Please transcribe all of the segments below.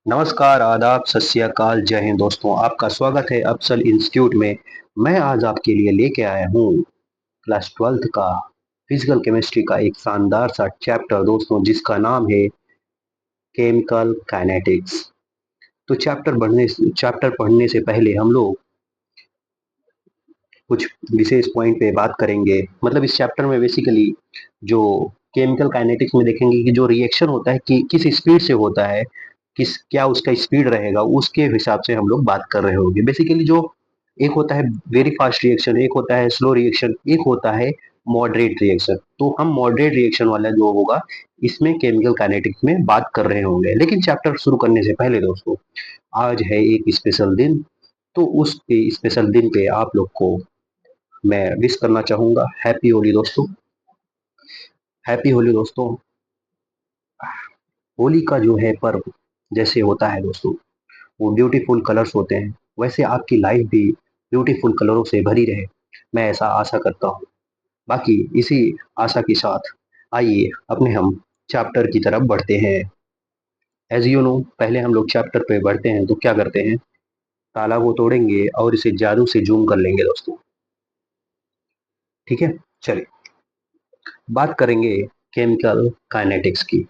नमस्कार, आदाब, सत श्री अकाल, जय हिंद दोस्तों। आपका स्वागत है अफसल इंस्टीट्यूट में। मैं आज आपके लिए लेके आया हूँ क्लास 12th का फिजिकल केमिस्ट्री का एक शानदार सा चैप्टर दोस्तों, जिसका नाम है केमिकल काइनेटिक्स। तो चैप्टर पढ़ने से पहले हम लोग कुछ विशेष पॉइंट पे बात करेंगे। मतलब इस चैप्टर में बेसिकली जो केमिकल काइनेटिक्स में देखेंगे कि जो रिएक्शन होता है कि किस स्पीड से होता है, किस क्या उसका स्पीड रहेगा, उसके हिसाब से हम लोग बात कर रहे होंगे। बेसिकली जो एक होता है वेरी फास्ट रिएक्शन, एक होता है स्लो रिएक्शन, एक होता है मॉडरेट रिएक्शन। तो हम मॉडरेट रिएक्शन वाला जो होगा इसमें केमिकल काइनेटिक्स में बात कर रहे होंगे। लेकिन चैप्टर शुरू करने से पहले दोस्तों, आज है एक स्पेशल दिन। तो उस स्पेशल दिन पे आप लोग को मैं विश करना चाहूंगा हैप्पी होली दोस्तों। हैप्पी होली दोस्तों। होली का जो है पर्व जैसे होता है दोस्तों, वो ब्यूटीफुल कलर्स होते हैं, वैसे आपकी लाइफ भी ब्यूटीफुल कलरों से भरी रहे, मैं ऐसा आशा करता हूँ। बाकी इसी आशा के साथ आइए अपने हम चैप्टर की तरफ बढ़ते हैं। एज यू नो, पहले हम लोग चैप्टर पे बढ़ते हैं तो क्या करते हैं, ताला को तोड़ेंगे और इसे जादू से जूम कर लेंगे दोस्तों। ठीक है, चलिए बात करेंगे केमिकल काइनेटिक्स की।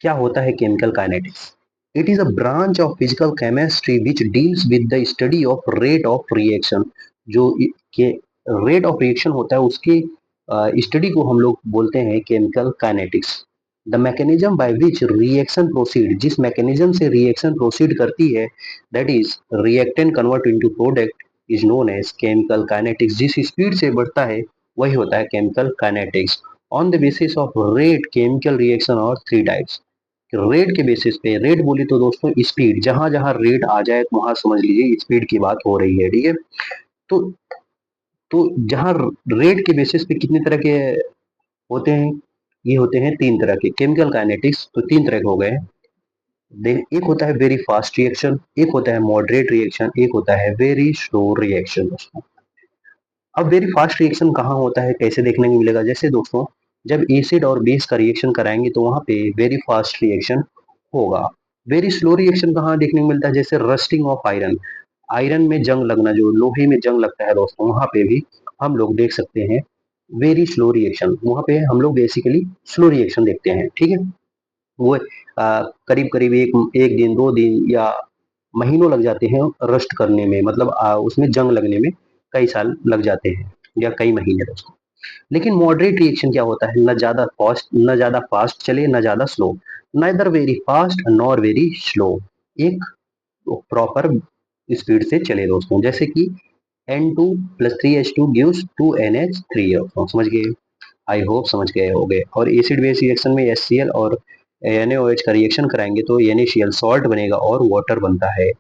क्या होता है chemical kinetics? It is a branch of physical chemistry which deals with the study of rate of reaction. जो के रेट ऑफ रिएक्शन होता है उसकी स्टडी को हम लोग बोलते हैं chemical kinetics. The mechanism by which reaction proceed, जिस मैकेनिज्म से रिएक्शन प्रोसीड करती है, that is reactant convert into product, is known as chemical kinetics. जिस स्पीड से बढ़ता है वही होता है chemical kinetics. On the basis of rate chemical reaction और थ्री टाइप्स। रेट के बेसिस पे, रेट बोली तो दोस्तों स्पीड, जहां जहां रेट आ जाए वहां समझ लीजिए स्पीड की बात हो रही है। ठीक है, तो तो जहां रेट के बेसिस पे कितने तरह के होते हैं, ये होते हैं तीन तरह के केमिकल काइनेटिक्स। तो तीन तरह के हो गए। एक होता है वेरी फास्ट रिएक्शन, एक होता है मॉडरेट रिएक्शन, एक होता है वेरी स्लो रिएक्शन दोस्तों। अब वेरी फास्ट रिएक्शन कहाँ होता है, कैसे देखने को मिलेगा? जैसे दोस्तों, जब एसिड और बेस का रिएक्शन कराएंगे तो वहां पे वेरी फास्ट रिएक्शन होगा। वेरी स्लो रिएक्शन कहाँ देखने को मिलता है? जैसे रस्टिंग ऑफ आयरन, आयरन में जंग लगना, जो लोहे में जंग लगता है दोस्तों, वहां पे भी हम लोग देख सकते हैं वेरी स्लो रिएक्शन। वहां पे हम लोग बेसिकली स्लो रिएक्शन देखते हैं। ठीक है, वो करीब करीब एक एक दिन, 2 दिन या महीनों लग जाते हैं रस्ट करने में, मतलब उसमें जंग लगने में कई साल लग जाते हैं या कई महीने दोस्तों। लेकिन मॉडरेट रिएक्शन क्या होता है? न ज्यादा फास्ट चले, न ज्यादा slow, neither very fast nor very slow, एक प्रॉपर स्पीड से चले दोस्तों। जैसे कि N2 plus 3H2 gives 2NH3 दोस्तों, समझ गए? आई होप समझ गए होंगे। और एसिड बेस रिएक्शन में HCl और NaOH का रिएक्शन कराएंगे तो NaCl सॉल्ट बनेगा और वाटर बनता है।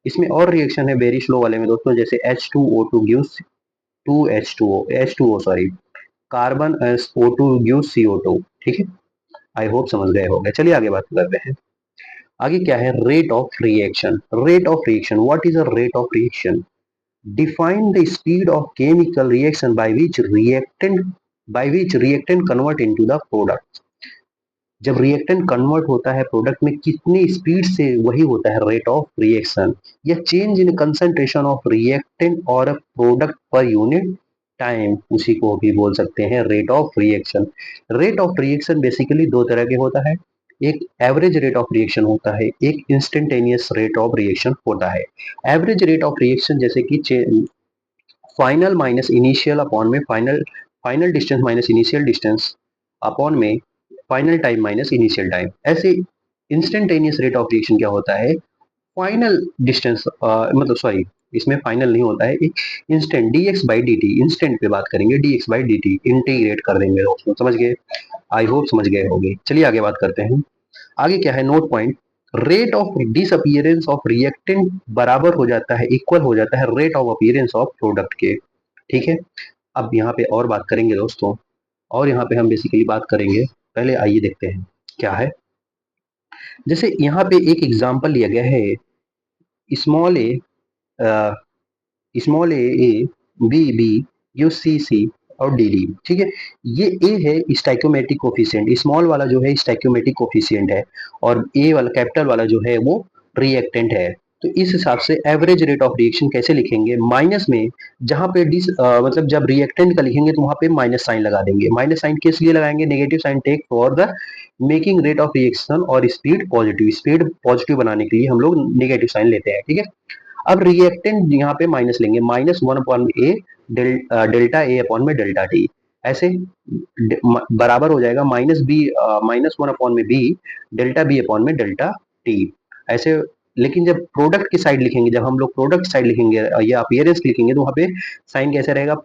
इसमें और रिएक्शन है वेरी स्लो वाले में दोस्तों, जैसे H2O2 gives 2H2O H2O sorry, carbon O2 gives CO2। ठीक है, आई होप समझ गए होंगे। चलिए आगे बात करते हैं। आगे क्या है? Rate of reaction. Rate of reaction, what is a rate of reaction? Define the speed of chemical reaction by which reactant convert into the product। जब रिएक्टेंट कन्वर्ट होता है प्रोडक्ट में कितनी स्पीड से, वही होता है रेट ऑफ रिएक्शन। या change in concentration of reactant और प्रोडक्ट पर यूनिट टाइम, उसी को भी बोल सकते हैं rate of reaction. Rate of reaction basically दो तरह के होता है। एक एवरेज रेट ऑफ रिएक्शन होता है, एक इंस्टेंटेनियस रेट ऑफ रिएक्शन होता है। एवरेज रेट ऑफ रिएक्शन जैसे कि फाइनल माइनस इनिशियल अपॉन में final, final distance minus initial distance upon में final time minus initial time. ऐसे इंस्टेंटेनियस रेट ऑफ रिएक्शन क्या होता है? फाइनल डिस्टेंस मतलब सॉरी, इसमें फाइनल नहीं होता है, instant dx by dt, instant पे बात करेंगे, dx बाई dt इंटीग्रेट कर देंगे दोस्तों, समझ गए? आई होप समझ गए होंगे। चलिए आगे बात करते हैं। आगे क्या है? Note point. Rate of disappearance of reactant बराबर हो जाता है, इक्वल हो जाता है rate of appearance of product के। ठीक है, अब यहाँ पे और बात करेंगे दोस्तों, और यहाँ पे हम बेसिकली बात करेंगे। पहले आइए देखते हैं क्या है। जैसे यहाँ पे एक एग्जांपल लिया गया है, small A, small A B B U C C और डी डी। ठीक है, ये ए है स्टाइक्योमेट्रिक कोफिशिएंट, स्मॉल वाला जो है स्टाइक्योमेट्रिक कोफिशिएंट है, और ए वाला कैपिटल वाला जो है वो रिएक्टेंट है। तो इस हिसाब से एवरेज रेट ऑफ रिएक्शन कैसे लिखेंगे, माइनस में जहां पे मतलब जब रिएक्टेंट का लिखेंगे तो वहां पे माइनस साइन लगा देंगे। माइनस साइन किस लिए लगाएंगे, negative sign take for the making rate of reaction और स्पीड पॉजिटिव बनाने के लिए हम लोग नेगेटिव साइन लेते हैं, ठीक है। अब रिएक्टेंट यहाँ पे माइनस लेंगे, minus one upon A delta A upon में डेल्टा टी, ऐसे बराबर हो जाएगा माइनस वन अपॉन में बी डेल्टा बी अपॉन में डेल्टा टी, ऐसे। लेकिन जब प्रोडक्ट की साइड लिखेंगे, जब हम लोग प्रोडक्ट साइड लिखेंगे या अपीयरेंस लिखेंगे तो वहां पे साइन कैसे रहेगा,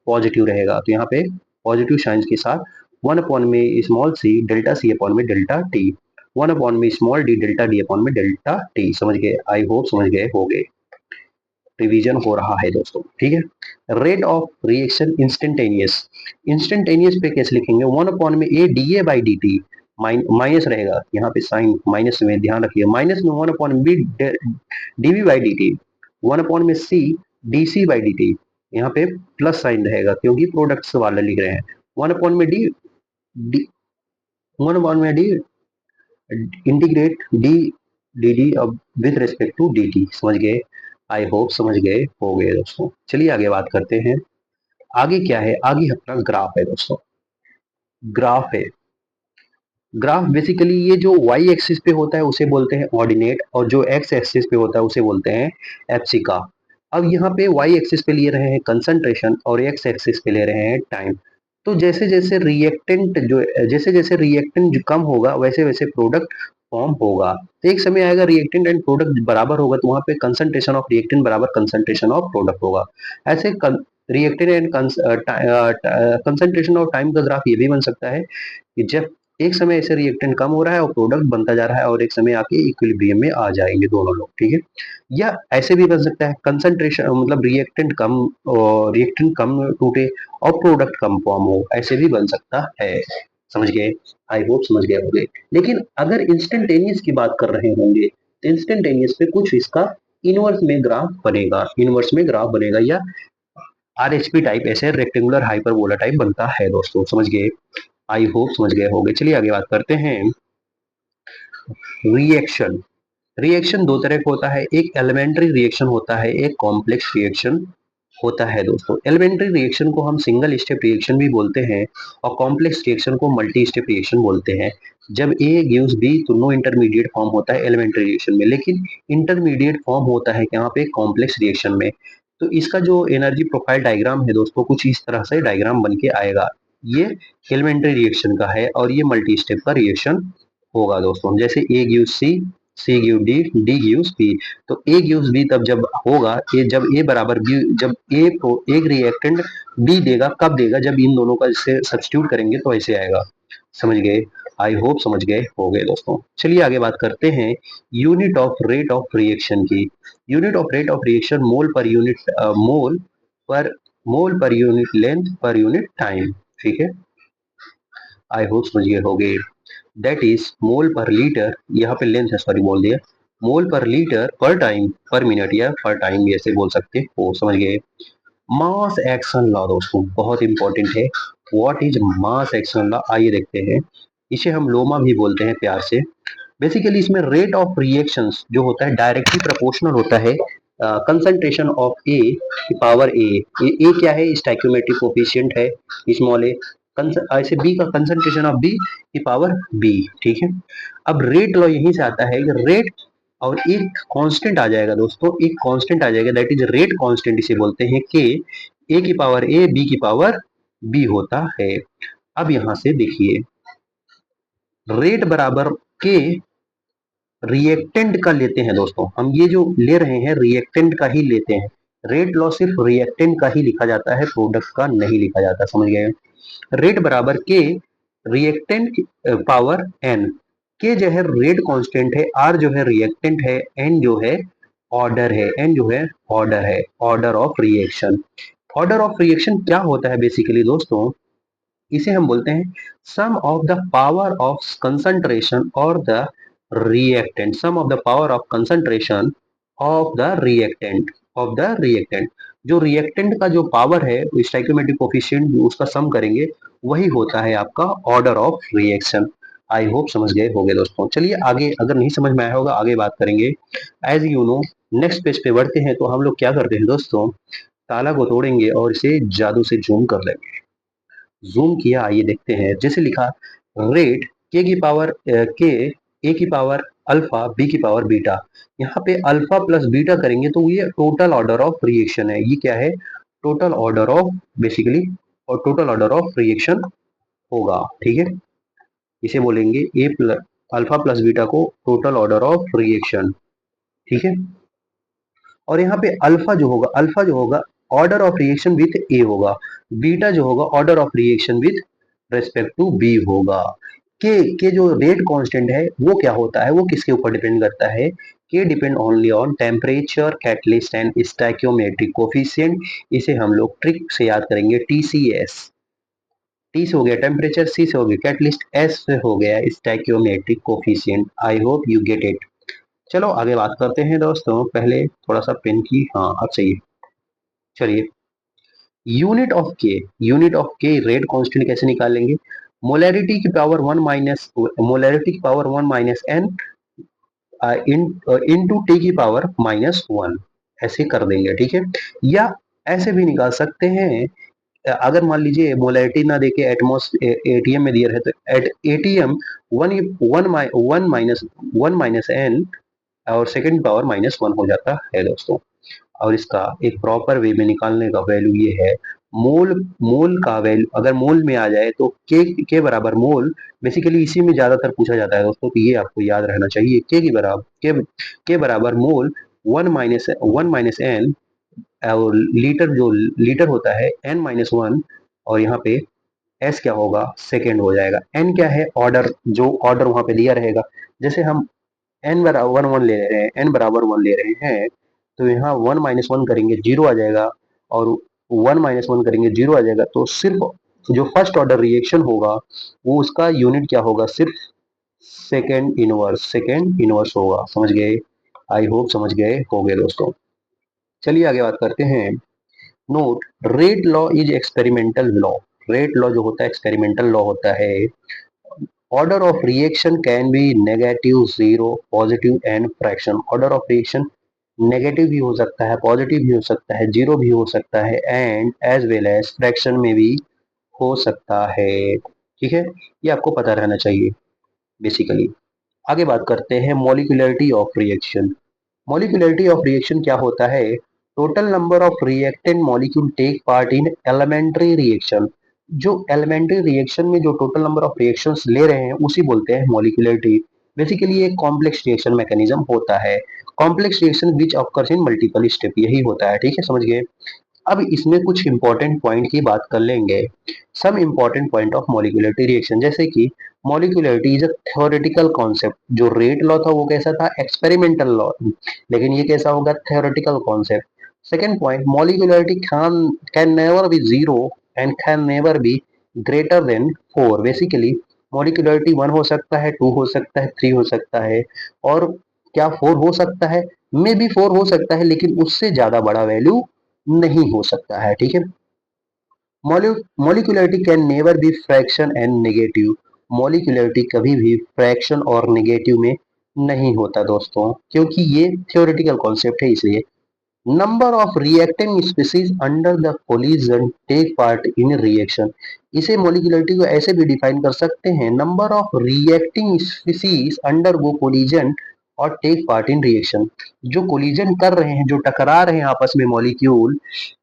पॉजिटिव रहेगा। तो यहाँ पे पॉजिटिव साइन के साथ वन अपॉन में small C delta C upon में डेल्टा टी, वन अपॉन में small D delta D upon में डेल्टा टी। समझ गए, आई होप समझ गए हो गए, रिवीजन हो रहा है दोस्तों, ठीक है। Rate of reaction instantaneous, instantaneous पे कैसे लिखेंगे, वन अपॉन में A D A by D T, minus रहेगा यहाँ पे साइन माइनस में, ध्यान रखिए माइनस में one upon B DV by D T, one upon में C D C by D T, यहाँ पे प्लस साइन रहेगा क्योंकि प्रोडक्ट्स वाला लिख रहे हैं। वन अपॉन में डी डी वन अपॉन में D integrate D D D अब with respect to D T. समझ गए, आई होप समझ गए हो गए दोस्तों। चलिए आगे बात करते हैं। आगे क्या है, आगे अपना ग्राफ है दोस्तों। ग्राफ है, ग्राफ बेसिकली ये जो वाई एक्सिस पे होता है उसे बोलते हैं ऑर्डिनेट, और जो एक्स एक्सिस पे होता है उसे बोलते हैं एप्सिका। अब यहाँ पे वाई एक्सिस पे ले रहे हैं कंसंट्रेशन और एक्स एक्सिस पे ले रहे हैं टाइम। तो जैसे जैसे रिएक्टेंट कम होगा वैसे वैसे प्रोडक्ट फॉर्म होगा। तो एक समय आएगा रिएक्टेंट एंड प्रोडक्ट बराबर होगा, तो वहां पे कंसंट्रेशन ऑफ रिएक्टेंट बराबर कंसंट्रेशन ऑफ प्रोडक्ट होगा। ऐसे reactant and concentration of time का ग्राफ ये भी बन सकता है कि जब एक समय ऐसे रिएक्टेंट कम हो रहा है और प्रोडक्ट बनता जा रहा है और एक समय आके इक्विलिब्रियम में आ जाएंगे दोनों लोग, ठीक है। या ऐसे भी बन सकता है कंसंट्रेशन मतलब रिएक्टेंट कम टूटे और प्रोडक्ट कम फॉर्म हो, ऐसे भी बन सकता है। समझ गए, आई होप समझ गए होंगे। लेकिन अगर इंस्टेंटेनियस की बात कर रहे होंगे तो इंस्टेंटेनियस पे कुछ इसका इनवर्स में ग्राफ बनेगा या आरएचपी टाइप, ऐसे रेक्टेंगुलर हाइपरबोला टाइप बनता है दोस्तों। समझ गए, आई होप समझ गए होंगे। चलिए आगे बात करते हैं। रिएक्शन, रिएक्शन दो तरह का होता है, एक एलिमेंट्री रिएक्शन होता है, एक कॉम्प्लेक्स रिएक्शन होता है दोस्तों। एलिमेंट्री रिएक्शन को हम सिंगल स्टेप रिएक्शन भी बोलते हैं और कॉम्प्लेक्स रिएक्शन को मल्टी स्टेप रिएक्शन बोलते हैं। जब ए गिव्स बी तो नो इंटरमीडिएट फॉर्म होता है एलिमेंट्री रिएक्शन में, लेकिन इंटरमीडिएट फॉर्म होता है यहाँ पे कॉम्प्लेक्स रिएक्शन में। तो इसका जो एनर्जी प्रोफाइल डायग्राम है दोस्तों कुछ इस तरह से डायग्राम बन के आएगा। ये एलिमेंट्री रिएक्शन का है और ये मल्टी स्टेप का रिएक्शन होगा दोस्तों। जैसे A gives C, C give D, D gives B. तो ए गिव्स बी तब जब होगा जब ए बराबर बी, जब ए को एक रिएक्टेंट बी देगा, कब देगा, जब इन दोनों का इससे सब्स्टिट्यूट करेंगे तो ऐसे आएगा। समझ गए, आई होप समझ गए हो गए दोस्तों। चलिए आगे बात करते हैं unit of rate of reaction की। Unit of rate of reaction mole पर यूनिट पर मोल पर यूनिट लेंथ पर यूनिट टाइम, ठीक है। आई होप समझ गए हो गए। दैट इज मोल पर लीटर, यहाँ पे लेंथ है सॉरी बोल दिया, मोल पर लीटर पर टाइम पर मिनट या पर टाइम ऐसे बोल सकते हो। समझ गए। मास एक्शन लॉ दोस्तों बहुत इंपॉर्टेंट है। What is mass action law, आइए देखते हैं। इसे हम लोमा भी बोलते हैं प्यार से। बेसिकली इसमें रेट ऑफ रिएक्शंस जो होता है डायरेक्टली प्रोपोर्शनल होता है कंसंट्रेशन ऑफ ए की पावर ए क्या है, स्टाइकियोमेट्रिक कोफिशिएंट है स्मॉल ए, ऐसे बी का कंसंट्रेशन ऑफ बी की पावर बी, ठीक है। अब रेट लॉ यहीं से आता है कि रेट और एक कांस्टेंट आ जाएगा दोस्तों, एक कांस्टेंट आ जाएगा दैट इज रेट कांस्टेंट, इसे बोलते हैं के ए की पावर ए बी की पावर बी होता है। अब यहां से देखिए रेट बराबर के रिएक्टेंट का लेते हैं दोस्तों, हम ये जो ले रहे हैं रिएक्टेंट का ही लेते हैं। रेट लॉ सिर्फ रिएक्टेंट का ही लिखा जाता है, प्रोडक्ट का नहीं लिखा जाता, समझ गए। रेट बराबर के रिएक्टेंट पावर एन, के जो है रेट कांस्टेंट है, आर जो है रिएक्टेंट है, एन जो है ऑर्डर है, एन जो है ऑर्डर है, order of reaction. Order of reaction क्या होता है बेसिकली दोस्तों, इसे हम बोलते हैं sum of the power of concentration और the reactant, sum of the power of concentration of the reactant. जो रिएक्टेंट का जो पावर है स्टोइकियोमेट्रिक कोफिशिएंट उसका सम करेंगे, वही होता है आपका order of reaction. I hope समझ गए होंगे दोस्तों। चलिए आगे, अगर नहीं समझ में आया होगा आगे बात करेंगे। As you know, next page पे बढ़ते हैं तो हम लोग क्या करते हैं दोस्तों, ताला को तोड़ेंगे और इसे जादू से जूम कर लेंगे। जूम किया, आइए देखते हैं। जैसे लिखा, रेट के की पावर के, ए की पावर अल्फा, बी की पावर बीटा। यहाँ पे अल्फा प्लस बीटा करेंगे तो ये टोटल ऑर्डर ऑफ रिएक्शन है। ये क्या है, टोटल ऑर्डर ऑफ, बेसिकली, और टोटल ऑर्डर ऑफ रिएक्शन होगा। ठीक है, इसे बोलेंगे A plus alpha plus beta को टोटल ऑर्डर ऑफ रिएक्शन। ठीक है, और यहाँ पे अल्फा जो होगा order of reaction with A होगा, बीटा जो होगा order of reaction with respect to B होगा। के जो रेट कांस्टेंट है वो क्या होता है, वो किसके ऊपर डिपेंड करता है, के depend only on temperature, catalyst and stoichiometric coefficient. इसे हम लोग ट्रिक से याद करेंगे, टीसीएस। टी से हो गया टेम्परेचर, सी से हो गया कैटलिस्ट, एस से हो गया stoichiometric coefficient. I hope you get it. चलो आगे बात करते हैं दोस्तों। पहले थोड़ा सा पेन की, हाँ अब सही है। चलिए, unit of K rate constant कैसे निकालेंगे, मोलैरिटी की पावर वन माइनस, मोलैरिटी की power one minus N into T की पावर माइनस वन, ऐसे कर देंगे। ठीक है, या ऐसे भी निकाल सकते हैं। अगर मान लीजिए मोलैरिटी ना देके एटमोस एटीएम में दिया है तो at ATM one one minus N और सेकेंड पावर माइनस वन हो जाता है दोस्तों। और इसका एक प्रॉपर वे में निकालने का वैल्यू ये है, मोल, मोल का वैल्यू अगर मोल में आ जाए तो के बराबर मोल, बेसिकली इसी में ज्यादातर पूछा जाता है दोस्तों, तो ये आपको याद रहना चाहिए। के की बराबर के बराबर मोल वन माइनस एन, और लीटर जो लीटर होता है एन माइनस वन, और यहाँ पे एस क्या होगा, सेकेंड हो जाएगा। एन क्या है, ऑर्डर, जो ऑर्डर वहां पे दिया रहेगा। जैसे हम एन बराबर वन ले रहे हैं, एन बराबर वन ले रहे हैं, तो यहाँ वन माइनस वन करेंगे जीरो आ जाएगा, और वन माइनस वन करेंगे जीरो आ जाएगा। तो सिर्फ जो फर्स्ट ऑर्डर रिएक्शन होगा वो उसका यूनिट क्या होगा, सिर्फ सेकेंड इनवर्स होगा। समझ गए, आई होप समझ गए होंगे दोस्तों। चलिए आगे बात करते हैं। Note, rate law is experimental law. Rate law जो होता है एक्सपेरिमेंटल लॉ होता है। Order of reaction can be negative, zero, positive and fraction. Order of reaction negative भी हो सकता है, पॉजिटिव भी हो सकता है, जीरो भी हो सकता है, and as well as fraction में भी हो सकता है। ठीक है, ये आपको पता रहना चाहिए बेसिकली। आगे बात करते हैं molecularity of reaction. Molecularity of reaction क्या होता है, total number of reactant molecule take part in elementary reaction. जो एलिमेंट्री रिएक्शन में जो टोटल नंबर ऑफ रिएक्शंस ले रहे हैं उसी बोलते हैं मॉलिक्यूलरिटी। बेसिकली एक कॉम्प्लेक्स रिएक्शन मैकेनिज्म होता है, complex reaction which occurs in multiple step, यही होता है। ठीक है, समझ गए। अब इसमें कुछ इंपॉर्टेंट पॉइंट की बात कर लेंगे। Some important point of molecularity reaction, जैसे कि molecularity is a theoretical concept. जो रेट लॉ था वो कैसा था, एक्सपेरिमेंटल लॉ, लेकिन ये कैसा होगा, theoretical concept. Second point, molecularity can never be zero and can never be greater than four. Basically molecularity one हो सकता है, टू हो सकता है, थ्री हो सकता है, और क्या फोर हो सकता है, मे बी फोर हो सकता है, लेकिन उससे ज्यादा बड़ा वैल्यू नहीं हो सकता है। ठीक है, molecularity can never be fraction and negative. Molecularity कभी भी फ्रैक्शन और नेगेटिव में नहीं होता दोस्तों, क्योंकि ये थ्योरेटिकल कॉन्सेप्ट है। इसलिए number of reacting species under the collision take part in reaction. इसे मॉलिक्यूलरिटी को ऐसे भी डिफाइन कर सकते हैं, number of reacting species under वो कोलिजन और टेक पार्ट इन रिएक्शन। जो कोलिजन कर रहे हैं, जो टकरा रहे हैं आपस में मॉलिक्यूल,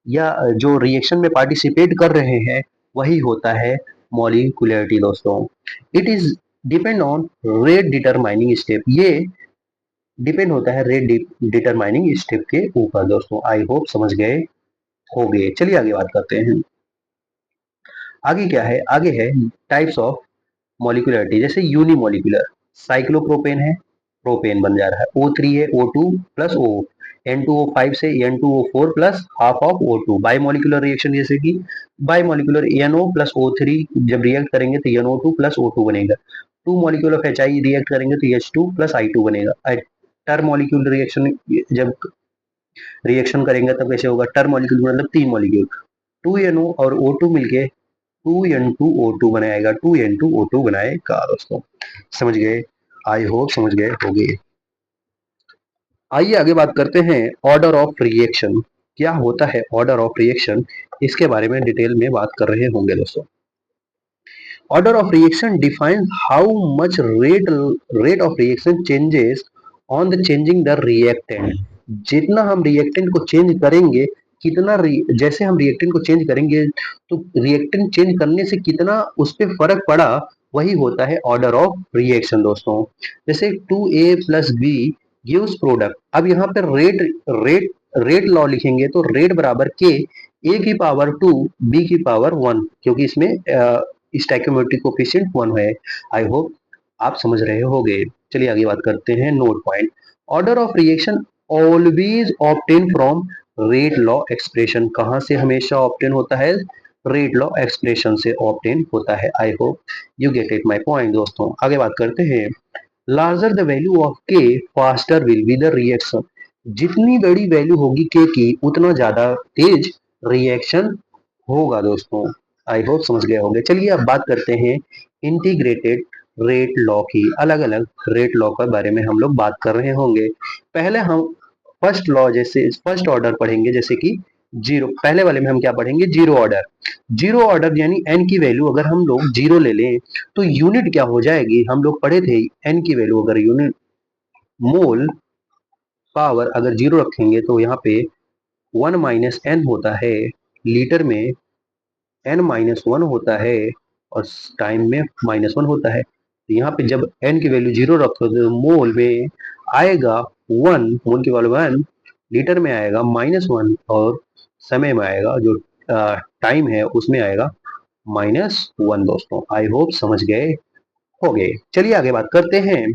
या जो रिएक्शन में पार्टिसिपेट कर रहे हैं, वही होता है मॉलिक्यूलरिटी दोस्तों। It is depend on rate determining step. ये डिपेंड होता है रेट डिटरमाइनिंग स्टेप के ऊपर दोस्तों। आई होप समझ गए होंगे। चलिए आगे बात करते हैं। आगे क्या है, आगे है टाइप्स ऑफ मॉलिक्यूलरिटी। जैसे यूनिमोलिकुलर, साइक्लोप्रोपेन है, प्रोपेन बन जा रहा है, O3 है, O2 प्लस O, N2O5 से N2O4 plus half of O2। Bimolecular reaction, जैसे कि बाइमोलिकुलर NO प्लस O3 जब रिएक्ट करेंगे तो NO2 प्लस O2 बनेगा। Two molecule of HI react करेंगे तो H2 प्लस I2 बनेगा। टर मॉलिक्यूल रिएक्शन जब रिएक्शन करेंगे तब कैसे होगा, टर मॉलिक्यूल मतलब तीन मॉलिक्यूल, 2NO और O2 मिलके 2N2O2 बनाएगा, 2N2O2 बनाएगा दोस्तों। समझ गए? आई होप समझ गए होंगे। आइए आगे बात करते हैं ऑर्डर ऑफ रिएक्शन। क्या होता है ऑर्डर ऑफ रिएक्शन, इसके बारे में डिटेल में बात कर रहे होंगे दोस्तों। Order of reaction defines how much rate of reaction changes on the changing the reactant. जितना हम रिएक्टेंट को चेंज करेंगे, कितना जैसे हम रिएक्टेंट को चेंज करेंगे तो रिएक्टेंट चेंज करने से कितना उस पर फर्क पड़ा, वही होता है ऑर्डर ऑफ रिएक्शन दोस्तों। जैसे 2A plus B gives product. अब यहाँ पर रेट रेट लॉ लिखेंगे तो रेट बराबर के ए की पावर 2 बी की पावर 1, क्योंकि इसमें स्टैइकोमेट्रिक कोफिशिएंट 1 है। आई होप आप समझ रहे होगे। चलिए आगे बात करते हैं note point. Order of reaction always obtain from rate law expression. कहां से हमेशा ऑब्टेन होता है? रेट लॉ एक्सप्रेशन से ऑब्टेन होता है। आई hope you get it my point दोस्तों। आगे बात करते हैं। लार्जर द वैल्यू ऑफ के faster will be the reaction. जितनी बड़ी वैल्यू होगी के की उतना ज्यादा तेज रिएक्शन होगा दोस्तों। आई होप समझ गए होंगे। चलिए अब बात करते हैं इंटीग्रेटेड रेट लॉ की। अलग अलग रेट लॉ के बारे में हम लोग बात कर रहे होंगे। पहले हम फर्स्ट लॉ जैसे फर्स्ट ऑर्डर पढ़ेंगे, जैसे कि जीरो। पहले वाले में हम क्या पढ़ेंगे? Zero order. जीरो ऑर्डर यानी एन की वैल्यू अगर हम लोग जीरो ले लें तो यूनिट क्या हो जाएगी? हम लोग पढ़े थे एन की वैल्यू अगर यूनिट मोल पावर अगर जीरो रखेंगे तो यहाँ पे 1 - n होता है, लीटर में n-1 होता है और टाइम में -1 होता है। तो यहाँ पे जब n की वैल्यू जीरो रखो तो मोल में आएगा 1, मोल की वैल्यू 1, लीटर में आएगा -1 और समय में आएगा जो टाइम है उसमें आएगा -1 दोस्तों। आई होप समझ गए हो गए। चलिए आगे बात करते हैं।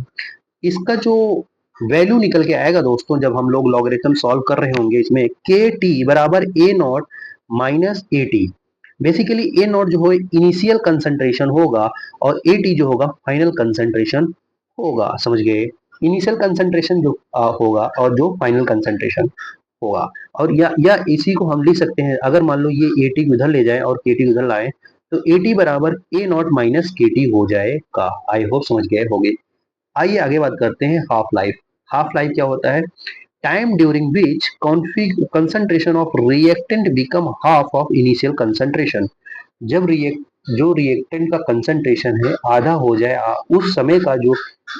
इसका जो वैल्यू निकल के आएगा दोस्तों जब हम लोग लॉगरिथम सॉल्व कर रहे होंगे, इसमें के टी बराबर A not minus A T. Basically A naught जो है इनिशियल कंसंट्रेशन होगा और ए टी जो होगा फाइनल कंसंट्रेशन होगा। समझ गए? इनिशियल कंसंट्रेशन जो होगा और जो फाइनल कंसंट्रेशन होगा। और या इसी को हम लिख सकते हैं, अगर मान लो ये ए टी उधर ले जाए और के टी उधर लाए तो ए टी बराबर ए नॉट माइनस के टी हो जाएगा। आई होप समझ गए होगे। आइए आगे बात करते हैं हाफ लाइफ। हाफ लाइफ क्या होता है? Time during which concentration of reactant become half of initial concentration. जब जो रिएक्टेंट का कंसंट्रेशन है आधा हो जाए, उस समय का जो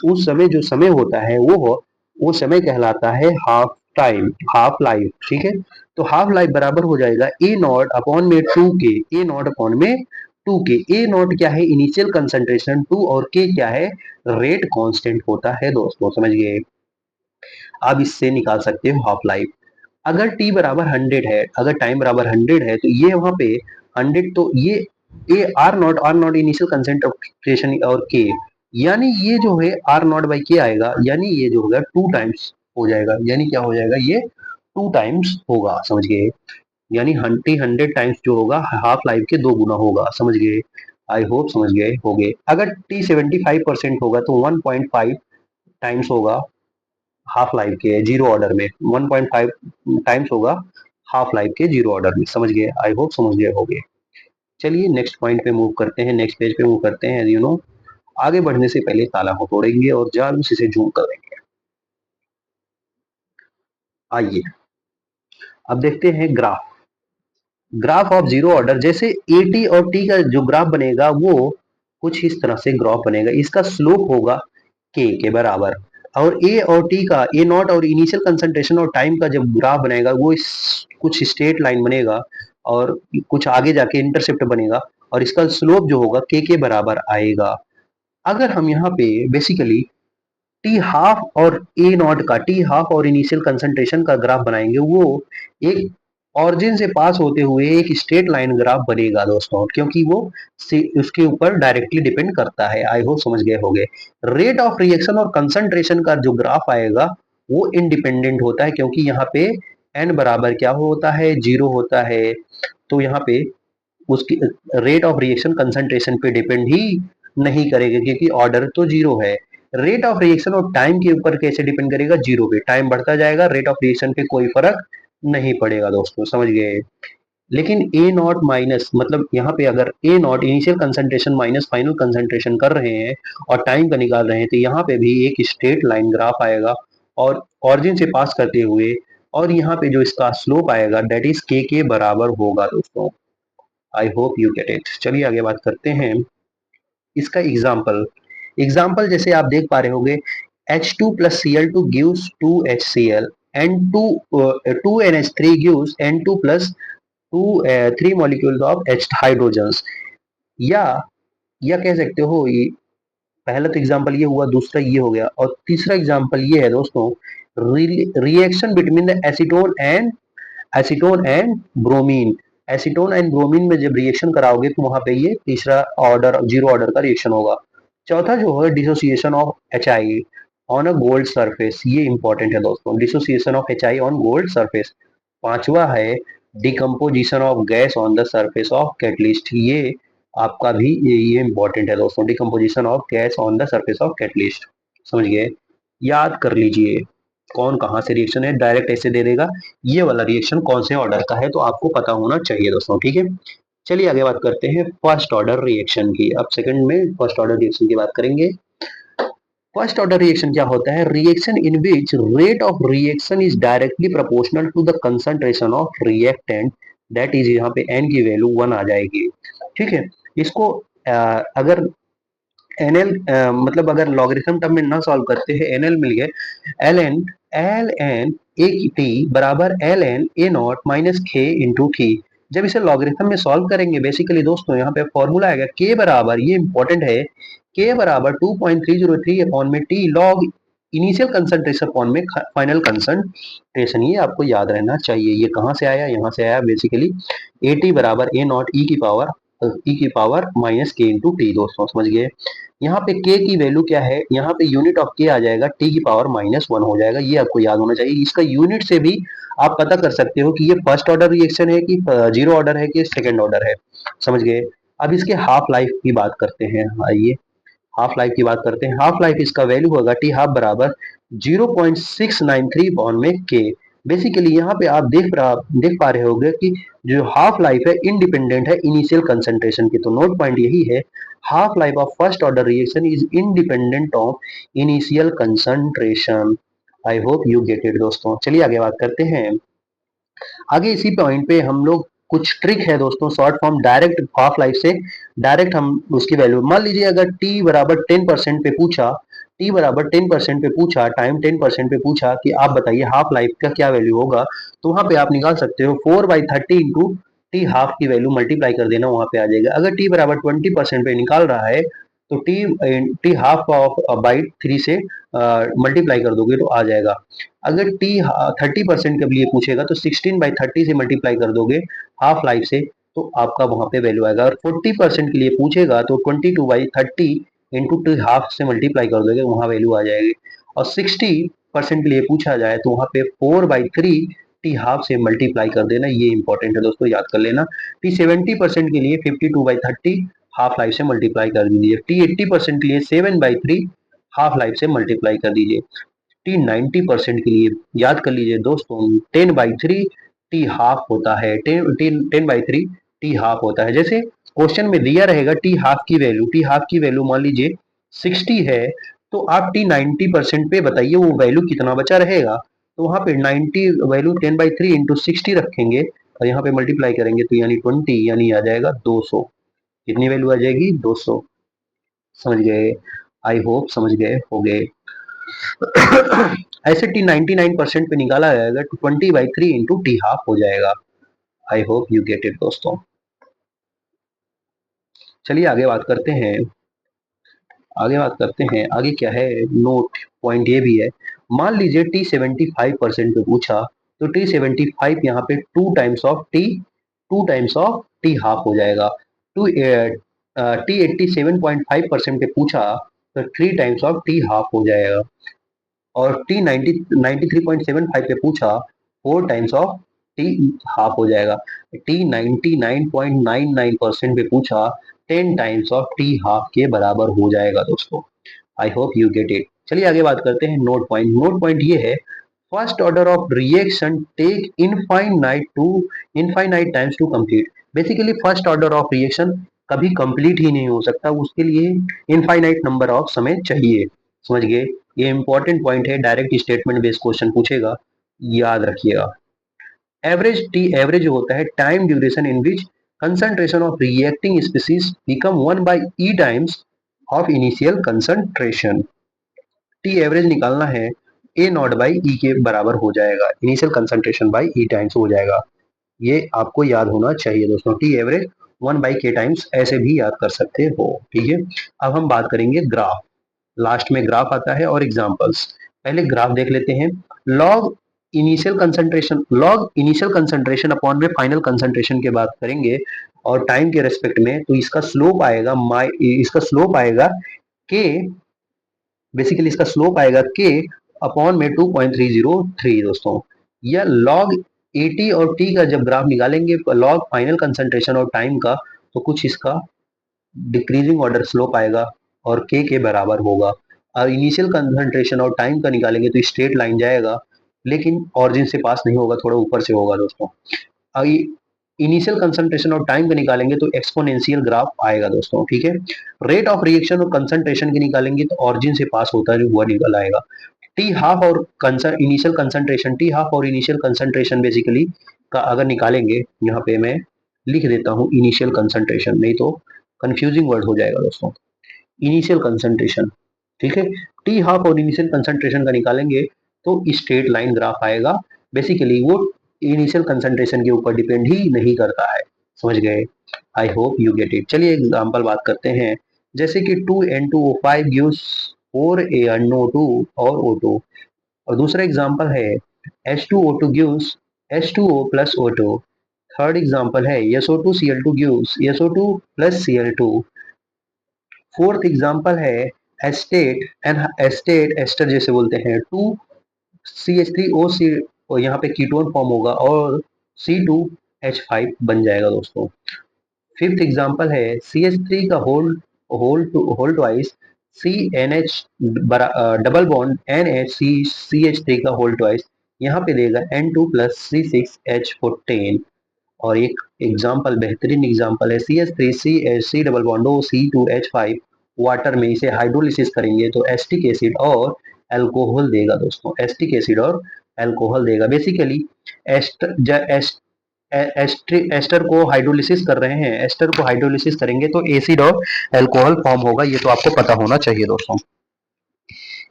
उस समय जो समय होता है वो समय कहलाता है हाफ टाइम, हाफ लाइफ। ठीक है, तो हाफ लाइफ बराबर हो जाएगा ए नॉट अपॉन में 2 के। ए नॉट अपॉन में 2 के। ए नॉट क्या है? इनिशियल कंसंट्रेशन 2 और के क्या है? रेट कांस्टेंट होता है दोस्तों। समझ गए? आप इससे निकाल सकते हो हाफ लाइफ। अगर t बराबर 100 है, अगर टाइम बराबर 100 है तो ये वहां पे 100, तो ये आर नॉट इनिशियल कंसंट्रेशन और के, यानी ये जो है आर नॉट बाई के आएगा, यानी ये जो होगा 2 टाइम्स हो जाएगा। यानी क्या हो जाएगा? ये 2 टाइम्स होगा। समझ गए? यानी 100 टाइम्स जो होगा हाफ लाइफ के 2 गुना होगा। समझ गए? आई होप समझ गए होगे। अगर t 75% होगा तो 1.5 टाइम्स होगा हाफ लाइफ के जीरो ऑर्डर में। 1.5 टाइम्स होगा हाफ लाइफ के जीरो ऑर्डर में। समझ गए? आई होप समझ गए होगे। चलिए नेक्स्ट पॉइंट पे मूव करते हैं, नेक्स्ट पेज पे मूव करते हैं। आगे बढ़ने से पहले ताला को तोड़ेंगे और जाल से जूम कर देंगे। आइए अब देखते हैं graph. Graph of zero order. जैसे ए टी और टी का जो ग्राफ बनेगा वो कुछ इस तरह से ग्राफ बनेगा। इसका स्लोप होगा के बराबर, और ए और टी का ए नॉट और इनिशियल कंसंट्रेशन और टाइम का जब ग्राफ बनेगा वो कुछ स्ट्रेट लाइन बनेगा और कुछ आगे जाके इंटरसेप्ट बनेगा और इसका स्लोप जो होगा के बराबर आएगा। अगर हम यहाँ पे बेसिकली टी हाफ और ए नॉट का, टी हाफ और इनिशियल कंसंट्रेशन का ग्राफ बनाएंगे, वो एक ऑरिजिन से पास होते हुए एक स्ट्रेट लाइन ग्राफ बनेगा दोस्तों, क्योंकि वो उसके ऊपर डायरेक्टली डिपेंड करता है। आई होप समझ गए होंगे। रेट ऑफ रिएक्शन और कंसंट्रेशन का जो ग्राफ आएगा वो इंडिपेंडेंट होता है, क्योंकि यहाँ पे एन बराबर क्या होता है? जीरो होता है। तो यहाँ पे उसकी रेट ऑफ रिएक्शन कंसंट्रेशन पे डिपेंड ही नहीं करेगा, क्योंकि ऑर्डर तो जीरो है। रेट ऑफ रिएक्शन और टाइम के ऊपर कैसे डिपेंड करेगा? जीरो पे। टाइम बढ़ता जाएगा, रेट ऑफ रिएक्शन पे कोई फर्क नहीं पड़ेगा दोस्तों। समझ गए? लेकिन ए नॉट माइनस मतलब यहाँ पे अगर A naught initial concentration minus final concentration कर रहे हैं और टाइम का निकाल रहे हैं तो यहाँ पे भी एक स्ट्रेट लाइन ग्राफ आएगा और ऑरिजिन से पास करते हुए, और यहाँ पे जो इसका स्लोप आएगा दैट इज के बराबर होगा दोस्तों। आई होप यू गेट इट। चलिए आगे बात करते हैं इसका एग्जाम्पल। एग्जाम्पल जैसे आप देख पा रहे होंगे, H2 plus Cl2 gives 2HCl and 2NH3 gives N2 plus 3 molecules of H hydrogens. या कह सकते हो ये पहला तो एग्जाम्पल ये हुआ, दूसरा ये हो गया, और तीसरा एग्जाम्पल ये है दोस्तों, reaction between the acetone and bromine. Acetone and bromine में जब रिएक्शन कराओगे तो वहां पे ये तीसरा ऑर्डर, जीरो ऑर्डर का रिएक्शन होगा। चौथा जो है dissociation of H I on a gold surface, ये इंपॉर्टेंट है दोस्तों, dissociation of H I on gold surface. पांचवा है decomposition of gas on the surface of catalyst, ये आपका भी ये इंपॉर्टेंट है दोस्तों, decomposition of gas on the surface of catalyst. समझ गए? याद कर लीजिए कौन कहाँ से रिएक्शन है, डायरेक्ट ऐसे दे देगा ये वाला रिएक्शन कौन से ऑर्डर का है, तो आपको पता होना चाहिए दोस्तों, ठीक है। चलिए आगे बात करते हैं फर्स्ट ऑर्डर रिएक्शन की। अब सेकंड में फर्स्ट ऑर्डर रिएक्शन की बात करेंगे। फर्स्ट ऑर्डर रिएक्शन क्या होता है? Reaction in which rate of reaction is directly proportional to the concentration of reactant, that is यहाँ पे एन की वैल्यू 1 आ जाएगी, ठीक है। इसको अगर एनएल मतलब अगर लॉगरिथम टर्म में ना सॉल्व करते हैं, एनएल मिल गए, एल एन ए टी बराबर L N A not minus K into T. जब इसे लॉगरिथम में सॉल्व करेंगे बेसिकली दोस्तों यहाँ पे फॉर्मूला आएगा के बराबर, ये इंपॉर्टेंट है, के बराबर 2.303 अपॉन में T log initial concentration upon में फाइनल कंसंट्रेशन। ये आपको याद रहना चाहिए। ये कहाँ से आया? यहाँ से आया बेसिकली, ए टी बराबर ए नॉट ई की power minus K into T. दोस्तों समझ गए? यहाँ पे के की वैल्यू क्या है? यहाँ पे यूनिट ऑफ के आ जाएगा टी की पावर -1 हो जाएगा, ये आपको याद होना चाहिए। इसका यूनिट से भी आप पता कर सकते हो कि ये फर्स्ट ऑर्डर रिएक्शन है कि जीरो ऑर्डर है कि सेकंड ऑर्डर है। समझ गए? अब इसके हाफ लाइफ की बात करते हैं। आइए हाफ लाइफ की बात करते हैं। हाफ लाइफ इसका वैल्यू होगा टी हाफ बराबर 0.693 बॉन में के। बेसिकली यहाँ पे आप देख पा रहे होंगे कि जो हाफ लाइफ है इंडिपेंडेंट है इनिशियल कंसंट्रेशन की। तो नोट पॉइंट यही है, half life of first order reaction is independent of initial concentration. I hope you get it दोस्तों। चलिए आगे बात करते हैं। आगे इसी पॉइंट पे हम लोग कुछ ट्रिक है दोस्तों, short form direct half life से डायरेक्ट हम उसकी वैल्यू मान लीजिए, अगर टी बराबर 10% पे पूछा, टी बराबर 10% पे पूछा, टाइम 10% पे पूछा कि आप बताइए हाफ लाइफ का क्या वैल्यू होगा, तो वहां पे आप निकाल सकते हो 4/30 इंटू टी हाफ की वैल्यू मल्टीप्लाई कर देना, वहां पे आ जाएगा। अगर टी बराबर 20% पे निकाल रहा है तो T T half of by 3 से मल्टीप्लाई कर दोगे तो आ जाएगा। अगर टी 30% के लिए पूछेगा तो 16/30 से मल्टीप्लाई कर दोगे हाफ लाइफ से, तो आपका वहां पे वैल्यू आएगा। और 40% के लिए पूछेगा तो 22/30 इंटू टी हाफ से मल्टीप्लाई कर दोगे, वहां वैल्यू आ जाएगी। और 60% के लिए पूछा जाए तो वहां पे 4/3 टी हाफ से मल्टीप्लाई कर देना, ये इंपॉर्टेंट है दोस्तों, याद कर लेना। टी 70% के लिए 52/30 हाफ लाइफ से मल्टीप्लाई कर दीजिए। टी 80% के लिए 7/3 हाफ लाइफ से मल्टीप्लाई कर दीजिए। टी 90% के लिए याद कर लीजिए दोस्तों 10/3 टी हाफ होता है। 10/3 टी हाफ होता है। जैसे क्वेश्चन में दिया रहेगा टी हाफ की वैल्यू मान लीजिए 60 है, तो आप टी 90% पे बताइए वो वैल्यू कितना बचा रहेगा। तो वहां पे 90 वैल्यू 10/3 इंटू 60 रखेंगे और यहाँ पे मल्टीप्लाई करेंगे तो यानी 20, यानी आ जाएगा 200। कितनी वैल्यू आ जाएगी? 200। समझ गए? आई होप समझ गए हो गए। ऐसे टी 99% पे निकाला जाएगा तो 20/3 इंटू टी हाफ हो जाएगा। आई होप यू गेट इट दोस्तों। चलिए आगे बात करते हैं। आगे क्या है, नोट पॉइंट ये भी है। मान लीजिए टी 75% पे पूछा, तो टी 75 यहाँ पे two times of T half हो जाएगा। टू टी 87.5% पे पूछा तो 3 टाइम्स ऑफ टी हाफ हो जाएगा। और टी 93.75 पे पूछा 4 टाइम्स ऑफ टी हाफ हो जाएगा। टी 99.99% पे पूछा 10 टाइम्स ऑफ टी हाफ के बराबर हो जाएगा दोस्तों। आई होप यू गेट इट। चलिए आगे बात करते हैं नोट पॉइंट। नोट पॉइंट ये है, first order of reaction take infinite times to complete. Basically first order of reaction कभी कंप्लीट ही नहीं हो सकता, उसके लिए इनफाइनाइट नंबर ऑफ समय चाहिए। समझ गए? ये इंपॉर्टेंट पॉइंट है, डायरेक्ट स्टेटमेंट बेस्ड क्वेश्चन पूछेगा, याद रखिएगा। एवरेज टी एवरेज होता है time duration in which concentration of reacting species become 1/e times of initial concentration. T average निकालना है, ए नॉट बाई ई के बराबर हो जाएगा, initial concentration by E times हो जाएगा। ये आपको याद होना चाहिए दोस्तों। टी एवरेज 1/k टाइम्स ऐसे भी याद कर सकते हो। ठीक है, अब हम बात करेंगे ग्राफ। लास्ट में ग्राफ आता है और एग्जांपल्स। पहले ग्राफ देख लेते हैं। लॉग इनिशियल कंसंट्रेशन अपॉन में फाइनल कंसंट्रेशन की बात करेंगे और टाइम के रेस्पेक्ट में, तो इसका स्लोप आएगा के, बेसिकली इसका स्लोप आएगा के अपॉन में 2.303 दोस्तों। या लॉग 80 और टी का जब ग्राफ निकालेंगे लॉग फाइनल कंसंट्रेशन और टाइम का, तो कुछ इसका डिक्रीजिंग ऑर्डर स्लोप आएगा और के बराबर होगा। और इनिशियल कंसंट्रेशन और टाइम का निकालेंगे तो स्ट्रेट लाइन जाएगा, लेकिन ऑरिजिन से पास नहीं होगा, थोड़ा ऊपर से होगा दोस्तों। इनिशियल कंसंट्रेशन और टाइम का निकालेंगे तो एक्सपोनेंशियल ग्राफ आएगा दोस्तों। ठीक है, रेट ऑफ रिएक्शन और कंसंट्रेशन के निकालेंगे तो ऑरिजिन से पास होता है हुआ निकल आएगा। टी हाफ और इनिशियल कंसंट्रेशन, टी हाफ और इनिशियल कंसंट्रेशन बेसिकली का अगर निकालेंगे, यहाँ पे मैं लिख देता हूँ इनिशियल कंसंट्रेशन, नहीं तो कंफ्यूजिंग वर्ड हो जाएगा दोस्तों। इनिशियल कंसंट्रेशन, ठीक है, टी हाफ और इनिशियल कंसंट्रेशन का निकालेंगे तो स्ट्रेट लाइन ग्राफ आएगा। बेसिकली वो इनिशियल कंसंट्रेशन के ऊपर डिपेंड ही नहीं करता है। समझ गए? I hope you get it. चलिए एग्जांपल बात करते हैं, जैसे कि 2N2O5 गिव्स 4AnO2 और O2। और दूसरा एग्जांपल है H2O2 gives H2O plus O2। Third example है SO2Cl2 gives SO2 plus Cl2। Fourth example है एस्टेट एंड एस्टेट एस्टर जैसे बोलते हैं 2CH3O, और यहाँ पे कीटोन फॉर्म होगा और C2H5 बन जाएगा दोस्तों। फिफ्थ एग्जांपल है CH3 का whole twice CNH double bond NHCH3 का होल ट्वाइस, यहाँ पे देगा N2 प्लस C6H14। और एक एग्जाम्पल, बेहतरीन एग्जाम्पल है CH3C डबल बॉन्ड ओ C2H5, वाटर में इसे हाइड्रोलिसिस करेंगे तो एस्टिक एसिड और अल्कोहल देगा दोस्तों, एस्टिक एसिड और अल्कोहल देगा। बेसिकली एस्टर को हाइड्रोलिसिस कर रहे हैं, एस्टर को हाइड्रोलिसिस करेंगे तो एसिड और अल्कोहल फॉर्म होगा, ये तो आपको पता होना चाहिए दोस्तों।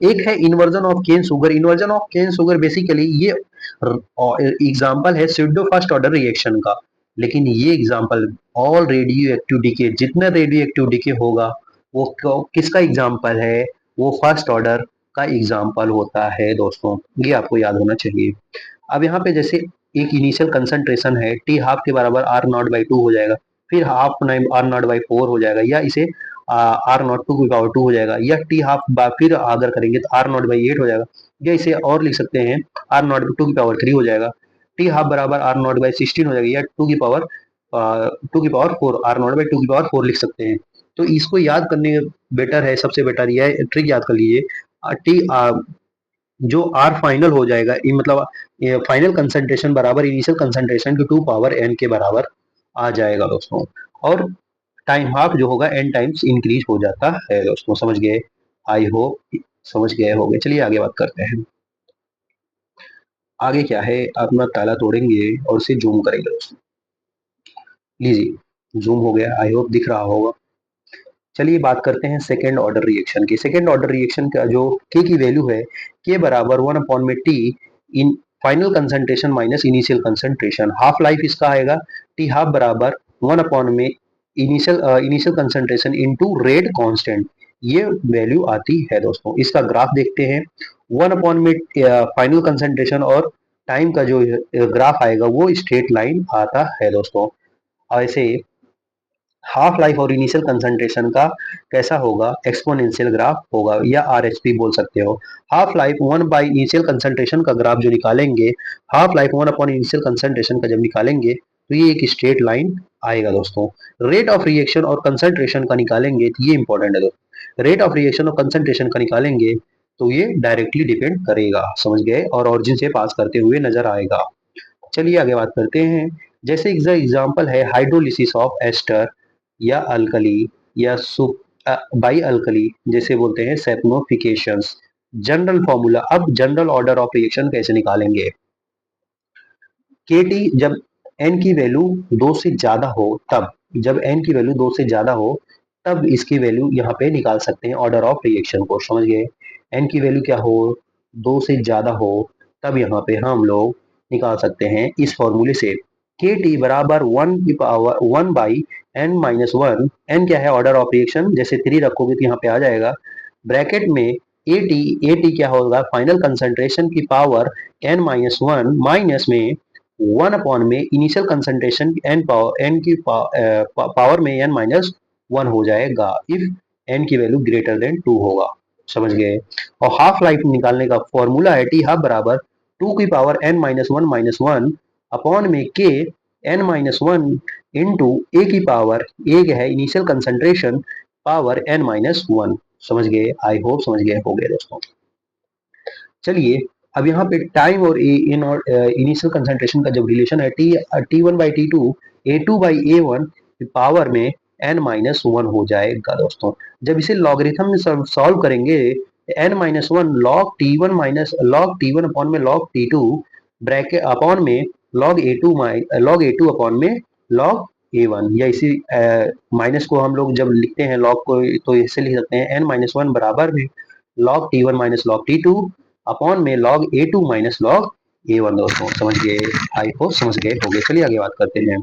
एक है inversion of cane sugar. Inversion of cane sugar basically ये एग्जांपल है स्यूडो फर्स्ट ऑर्डर रिएक्शन का, लेकिन ये example all radioactive decay, जितना रेडियो एक्टिव डीके होगा वो किसका एग्जांपल है? वो फर्स्ट ऑर्डर का एग्जांपल होता है दोस्तों, ये आपको याद होना चाहिए। अब यहाँ पे जैसे एक इनिशियल कंसंट्रेशन है, टी हाफ के बराबर R0/2 हो जाएगा, फिर हाफ R0/4 हो जाएगा, या इसे R02 हो जाएगा, या टी हाफ फिर अगर करेंगे तो R0/8 हो जाएगा, या इसे और लिख सकते हैं R02 हो जाएगा। टी हाफ बराबर R0/16 हो जाएगा, या 2 की पावर 4 R0/2 लिख सकते हैं। तो इसको याद करने बेटर है, सबसे बेटर यह ट्रिक याद कर लीजिए। टी जो आर फाइनल हो जाएगा, ये मतलब फाइनल कंसंट्रेशन बराबर इनिशियल कंसंट्रेशन की 2 पावर n के बराबर आ जाएगा दोस्तों। और टाइम हाफ जो होगा n टाइम्स इंक्रीज हो जाता है दोस्तों। समझ गए? आई होप समझ गए होंगे। चलिए आगे बात करते हैं। आगे क्या है, अपना ताला तोड़ेंगे और इसे जूम करेंगे दोस्तों। लीजिए जूम हो गया, आई होप दिख रहा होगा। चलिए बात करते हैं सेकेंड ऑर्डर रिएक्शन की। सेकेंड ऑर्डर रिएक्शन का जो के की वैल्यू है, के बराबर 1/t in final concentration minus initial concentration. Half life इसका आएगा टी हाफ बराबर 1 में initial concentration into rate constant, ये वैल्यू आती है दोस्तों। इसका ग्राफ देखते हैं। 1 में फाइनल कंसंट्रेशन और टाइम का जो ग्राफ आएगा वो स्ट्रेट लाइन आता है दोस्तों। ऐसे हाफ लाइफ और इनिशियल कंसंट्रेशन का कैसा होगा? एक्सपोनेंशियल ग्राफ होगा, या आरएचपी बोल सकते हो। हाफ लाइफ 1/इनिशियल कंसंट्रेशन का ग्राफ जो निकालेंगे, हाफ लाइफ 1/इनिशियल कंसंट्रेशन का जब निकालेंगे तो ये एक स्ट्रेट लाइन आएगा दोस्तों। रेट ऑफ रिएक्शन और कंसंट्रेशन का निकालेंगे तो ये इंपॉर्टेंट है दोस्तों। रेट ऑफ रिएक्शन और कंसंट्रेशन का निकालेंगे तो ये डायरेक्टली डिपेंड करेगा, समझ गए, और ऑरिजिन से पास करते हुए नजर आएगा। चलिए आगे बात करते हैं। जैसे एग्जाम्पल है हाइड्रोलिसिस ऑफ एस्टर या अल्कली या बाई अल्कली, जैसे बोलते हैं सैपनोफिकेशंस। जनरल फॉर्मूला, अब जनरल ऑर्डर ऑफ रिएक्शन कैसे निकालेंगे। के टी जब एन की वैल्यू 2 से ज्यादा हो तब, जब एन की वैल्यू 2 से ज्यादा हो तब इसकी वैल्यू यहाँ पे निकाल सकते हैं ऑर्डर ऑफ रिएक्शन को, समझ गए। एन की वैल्यू क्या हो, 2 से ज्यादा हो, तब यहाँ पे हम लोग निकाल सकते हैं इस फॉर्मूले से। के टी बराबर 1 की पावर 1 बाई एन माइनस 1। एन क्या है, ऑर्डर ऑफ रिएक्शन, जैसे 3 रखोगे तो यहाँ पे आ जाएगा ब्रैकेट में ए टी क्या होगा, फाइनल कंसंट्रेशन की पावर एन माइनस 1 माइनस में 1 अपॉन में इनिशियल कंसंट्रेशन एन की पावर में एन माइनस 1 हो जाएगा इफ एन की वैल्यू ग्रेटर देन 2 होगा, समझ गए। और हाफ लाइफ निकालने का फॉर्मूला है टी हाफ बराबर 2 की power N minus one upon में के एन माइनस 1 इंटू ए की पावर, ए है initial concentration, power N minus 1, समझ गए। आई होप समझ गए हो गए दोस्तों। चलिए अब यहाँ पे टाइम और इन और इनिशियल कंसंट्रेशन का जब रिलेशन है T one by T two A two by A one power में एन माइनस वन हो जाएगा दोस्तों। जब इसे लॉगरिथम में सॉल्व करेंगे, N minus one log T one upon में log T two bracket upon में लॉग ए टू अपॉन में लॉग ए वन, या इसी माइनस को हम लोग जब लिखते हैं लॉग को तो इसे लिख सकते हैं एन माइनस वन बराबर में log T one minus log T two upon में log A two minus log A one दोस्तों, समझ गए। आई होप समझ गए हो गए। चलिए आगे बात करते हैं।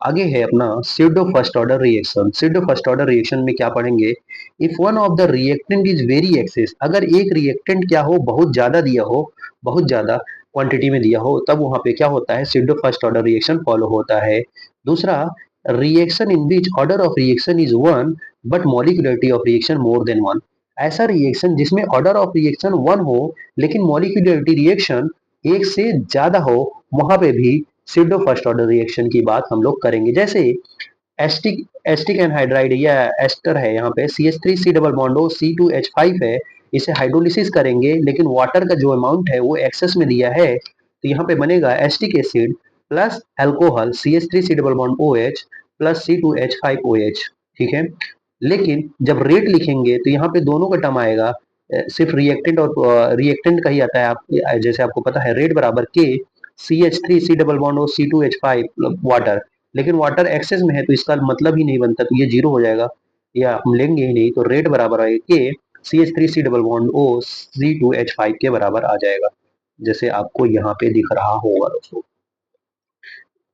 आगे है अपना pseudo first order reaction. Pseudo first order reaction में क्या पढ़ेंगे, if one of the reactant is very excess, अगर एक रिएक्टेंट क्या हो, बहुत ज्यादा दिया हो, बहुत ज्यादा क्वांटिटी में दिया हो, तब वहां पे क्या होता है, pseudo first order reaction follow होता है। दूसरा, reaction in which order of reaction is one but molecularity of reaction more than one, ऐसा रिएक्शन जिसमें ऑर्डर ऑफ रिएक्शन वन हो लेकिन मॉलिक्यूलरिटी रिएक्शन एक से ज्यादा हो, वहां पे भी स्यूडो फर्स्ट ऑर्डर रिएक्शन की बात हम लोग करेंगे। जैसे एस्टिक एस्टिक एनहाइड्राइड या एस्टर है, यहाँ पे C H three C double bond O C two H five है, इसे हाइड्रोलिसिस करेंगे लेकिन वाटर का जो अमाउंट है वो एक्सेस में दिया है, तो यहाँ पे बनेगा acetic acid plus alcohol C H three C double bond O H plus C two H five O H, ठीक है। लेकिन जब रेट लिखेंगे तो यहाँ पे दोनों का टर्म आएगा, सिर्फ रिएक्टेंट और रिएक्टेंट का ही आता है। आप जैसे आपको पता है रेट बराबर के C H three C double bond और C two H five water, लेकिन वाटर एक्सेस में है तो इसका मतलब ही नहीं बनता, तो ये जीरो हो जाएगा, या हम लेंगे ही नहीं, तो रेट बराबर आएगा के C H three C double bond O C two H five के बराबर आ जाएगा, जैसे आपको यहाँ पे दिख रहा होगा दोस्तों।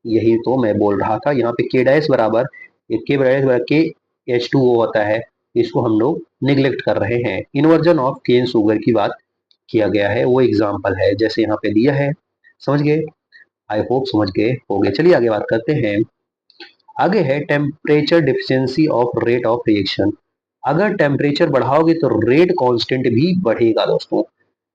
यही तो मैं बोल रहा था, यहाँ पे के डैश बराबर के डैश बराबर के एच टू ओ होता है, इसको हम लोग निग्लेक्ट कर रहे हैं। इन्वर्जन ऑफ केन शुगर की बात किया गया है, वो एग्जाम्पल है जैसे यहाँ पे दिया है, समझ गए। आई होप समझ गए हो गए। चलिए आगे बात करते हैं। आगे है temperature deficiency of rate of reaction. अगर टेम्परेचर बढ़ाओगे तो रेट कांस्टेंट भी बढ़ेगा दोस्तों।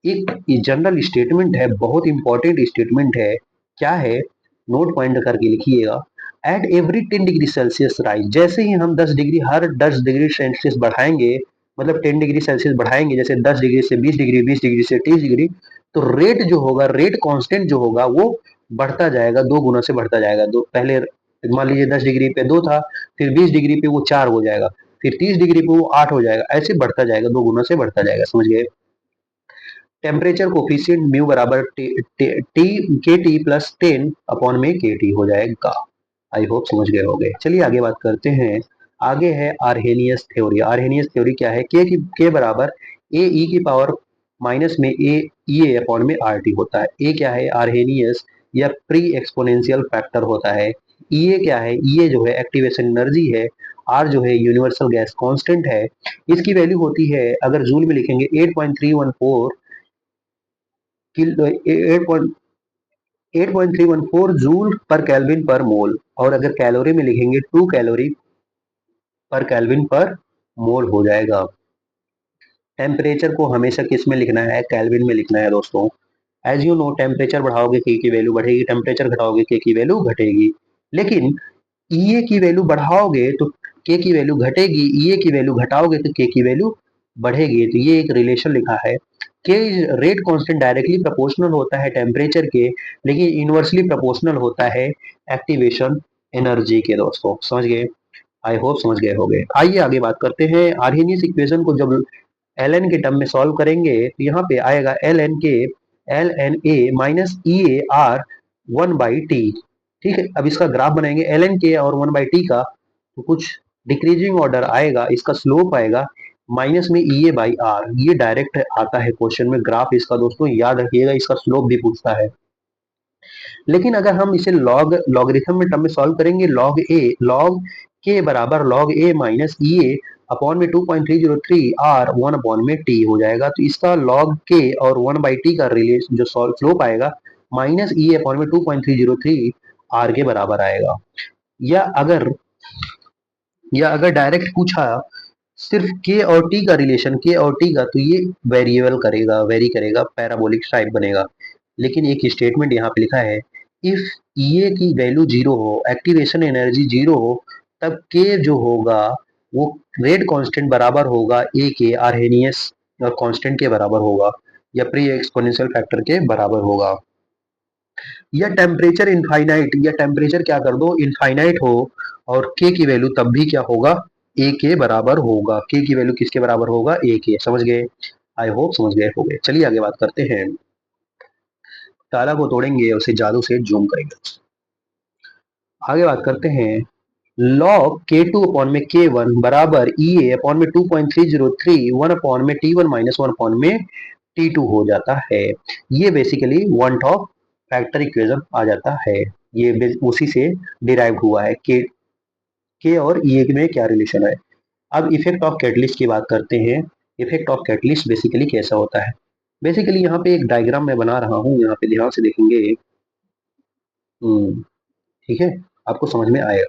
एक जनरल स्टेटमेंट है, बहुत इंपॉर्टेंट स्टेटमेंट है, क्या है, नोट पॉइंट करके लिखिएगा। At every 10 degree Celsius rise, जैसे ही हम 10 डिग्री हर 10 डिग्री सेल्सियस बढ़ाएंगे, मतलब 10 डिग्री सेल्सियस बढ़ाएंगे, जैसे 10 डिग्री से 20 डिग्री, 20 डिग्री से 30 डिग्री, तो रेट जो होगा, रेट कांस्टेंट जो होगा वो बढ़ता जाएगा, दो गुना से बढ़ता जाएगा। दो पहले मान लीजिए 10 डिग्री पे 2 था, फिर 20 डिग्री पे वो 4 हो जाएगा, फिर 30 डिग्री पे वो 8 हो जाएगा, ऐसे बढ़ता जाएगा, दो गुना से बढ़ता जाएगा, समझ गए। टेम्परेचर कोफिशिएंट म्यू बराबर टी के टी प्लस 10 अपॉन में के टी हो जाएगा। आई होप समझ गए होंगे। चलिए आगे बात करते हैं। आगे है आर्हेनियस थ्योरी। आर्हेनियस थ्योरी क्या है, के बराबर ए ई की पावर माइनस में ए ई ए अपॉन में आर टी होता है। ए क्या है, आर्हेनियस या प्री एक्सपोनेंशियल फैक्टर होता है। ई ए क्या है, ई ए जो है एक्टिवेशन एनर्जी है, आर जो है यूनिवर्सल गैस कांस्टेंट है। इसकी वैल्यू होती है, अगर जूल में लिखेंगे 8.314 किलो 8.314 जूल पर केल्विन पर मोल, और अगर कैलोरी में लिखेंगे 2 कैलोरी पर केल्विन पर मोल हो जाएगा। टेम्परेचर को हमेशा किस में लिखना है, केल्विन में लिखना है दोस्तों। एज यू नो, टेम्परेचर बढ़ाओगे के की वैल्यू बढ़ेगी, टेम्परेचर घटाओगे के की वैल्यू घटेगी। लेकिन ई ए की वैल्यू बढ़ाओगे तो के की वैल्यू घटेगी, ई ए की वैल्यू घटाओगे तो के की वैल्यू बढ़ेगी, तो ये एक रिलेशन लिखा है। के रेट कांस्टेंट डायरेक्टली प्रोपोर्शनल होता है टेम्परेचर के, लेकिन इनवर्सली प्रोपोर्शनल होता है एक्टिवेशन एनर्जी के। दोस्तों समझ गए? आई होप समझ गए होंगे। आइए आगे बात करते हैं। आर्हेनियस इक्वेशन को जब एल एन के टर्म में सॉल्व करेंगे तो यहाँ पे आएगा L N A minus E A R 1/t। ठीक है, अब इसका ग्राफ बनाएंगे एल एन के और 1/t का, तो कुछ डिक्रीजिंग ऑर्डर आएगा, इसका स्लोप आएगा माइनस में ई ए बाई आर। ये डायरेक्ट आता है क्वेश्चन में ग्राफ इसका। दोस्तों याद रखिएगा, इसका स्लोप भी पूछता है। लेकिन अगर हम इसे लॉगरिथम में टर्म में सॉल्व करेंगे, लॉग के बराबर लॉग ए माइनस ई ए अपॉन में 2.303 आर 1 अपॉन में टी हो जाएगा। तो इसका लॉग के और 1/t का रिलेशन जो स्लोप आएगा माइनस ई अपॉन में 2.303 आर के बराबर आएगा। या अगर डायरेक्ट पूछा सिर्फ के और टी का रिलेशन, के और टी का, तो ये वेरी करेगा, पैराबोलिक टाइप बनेगा। लेकिन एक स्टेटमेंट यहाँ पे लिखा है, इफ ये की वैल्यू जीरो हो, एक्टिवेशन एनर्जी जीरो हो, तब के जो होगा वो रेट कांस्टेंट बराबर होगा ए के, आर्हेनियस और कांस्टेंट के बराबर होगा, या प्री एक्सपोनेंशियल फैक्टर के बराबर होगा। या टेम्परेचर इनफाइनाइट, या टेम्परेचर क्या कर दो इनफाइनाइट हो, और के की वैल्यू तब भी क्या होगा, ए के बराबर होगा। के की वैल्यू किसके बराबर होगा, ए के। समझ गए? आई होप समझ गए होंगे। चलिए आगे बात करते हैं। ताला को तोड़ेंगे, उसे जादू से जूम करेंगे। आगे बात करते हैं। लॉग के टू अपॉन में के वन बराबर ई ए अपॉन में 2.303 1 अपॉन में टी वन माइनस 1 अपॉन में टी टू हो जाता है। ये basically one top factor equation आ जाता है। ये उसी से डिराइव हुआ है। के और ई ए में क्या रिलेशन है। अब इफेक्ट ऑफ कैटलिस्ट की बात करते हैं। इफेक्ट ऑफ कैटलिस्ट बेसिकली कैसा होता है। बेसिकली यहाँ पे एक डायग्राम मैं बना रहा हूँ, यहाँ पे ध्यान से देखेंगे। ठीक है, आपको समझ में आएगा।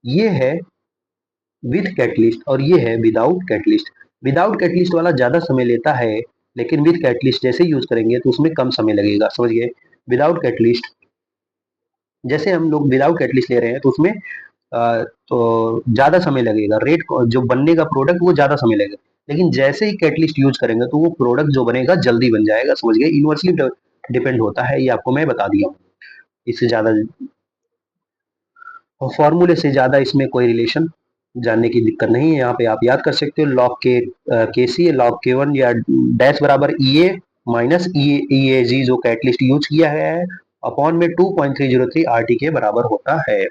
ये है विथ कैटलिस्ट और ये है विदाउट कैटलिस्ट। विदाउट कैटलिस्ट वाला ज्यादा समय लेता है, लेकिन विथ कैटलिस्ट जैसे यूज करेंगे तो उसमें कम समय लगेगा। समझ गए? विदाउट कैटलिस्ट, जैसे हम लोग विदाउट कैटलिस्ट ले रहे हैं तो उसमें तो ज्यादा समय लगेगा, रेट जो बनने का प्रोडक्ट वो ज्यादा समय लगेगा। लेकिन जैसे ही कैटलिस्ट यूज करेंगे तो वो प्रोडक्ट जो बनेगा जल्दी बन जाएगा। समझ गए? इनवर्सली डिपेंड होता है, ये आपको मैं बता दिया हूँ। इससे ज्यादा फॉर्मूले से ज्यादा इसमें कोई रिलेशन जानने की दिक्कत नहीं है। यहाँ पे आप याद कर सकते हो, लॉग के सी है, लॉग के वन या डैश बराबर ई ए माइनस ई ए जी जो कैटलिस्ट यूज किया गया है अपॉन में 2.303 आर टी के बराबर होता है।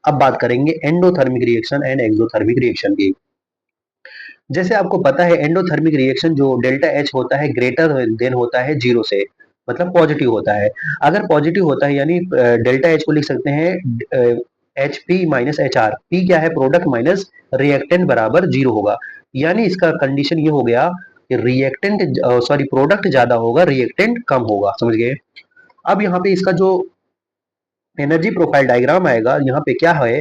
अब बात करेंगे endothermic reaction and exothermic reaction की। जैसे आपको पता है एंडोथर्मिक रिएक्शन जो डेल्टा एच होता है ग्रेटर देन होता है जीरो से, मतलब पॉजिटिव होता है। अगर पॉजिटिव होता है यानी डेल्टा एच को लिख सकते हैं H P minus H R. P क्या है, प्रोडक्ट माइनस रिएक्टेंट बराबर जीरो होगा। यानी इसका कंडीशन ये हो गया कि प्रोडक्ट ज्यादा होगा, रिएक्टेंट कम होगा। समझ गए? अब यहाँ पे इसका जो एनर्जी प्रोफाइल डायग्राम आएगा, यहाँ पे क्या है,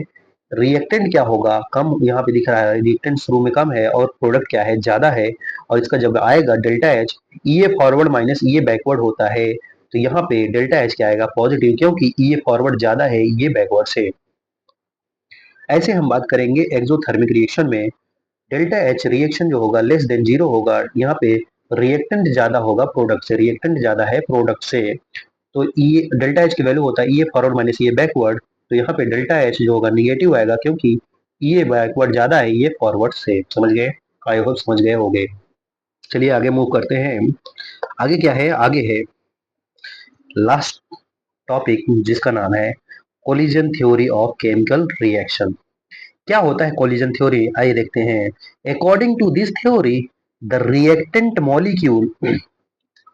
रिएक्टेंट क्या होगा, कम यहाँ पे दिख रहा है, रिएक्टेंट शुरू में कम है और प्रोडक्ट क्या है, ज्यादा है। और इसका जब आएगा डेल्टा एच, ई ए फॉरवर्ड माइनस ई ए बैकवर्ड होता है, तो यहाँ पे डेल्टा एच क्या आएगा, पॉजिटिव, क्योंकि ई ए फॉरवर्ड ज्यादा है, ये बैकवर्ड से। ऐसे हम बात करेंगे एक्सोथर्मिक रिएक्शन में। डेल्टा एच रिएक्शन जो होगा लेस देन जीरो होगा, यहाँ पे रिएक्टेंट ज्यादा होगा प्रोडक्ट से, रिएक्टेंट ज्यादा है प्रोडक्ट से। तो ई डेल्टा एच की वैल्यू होता है ई ए फॉरवर्ड माइनस ई ए बैकवर्ड। तो यहाँ पे डेल्टा एच जो होगा निगेटिव आएगा, क्योंकि ई ए बैकवर्ड ज्यादा है, ये फॉरवर्ड से। समझ गए? आई होप समझ गए होंगे। चलिए आगे मूव करते हैं। आगे क्या है, आगे है लास्ट टॉपिक जिसका नाम है collision theory of chemical reaction. क्या होता है कोलिजन थ्योरी, आइए देखते हैं। According to this theory the reactant molecule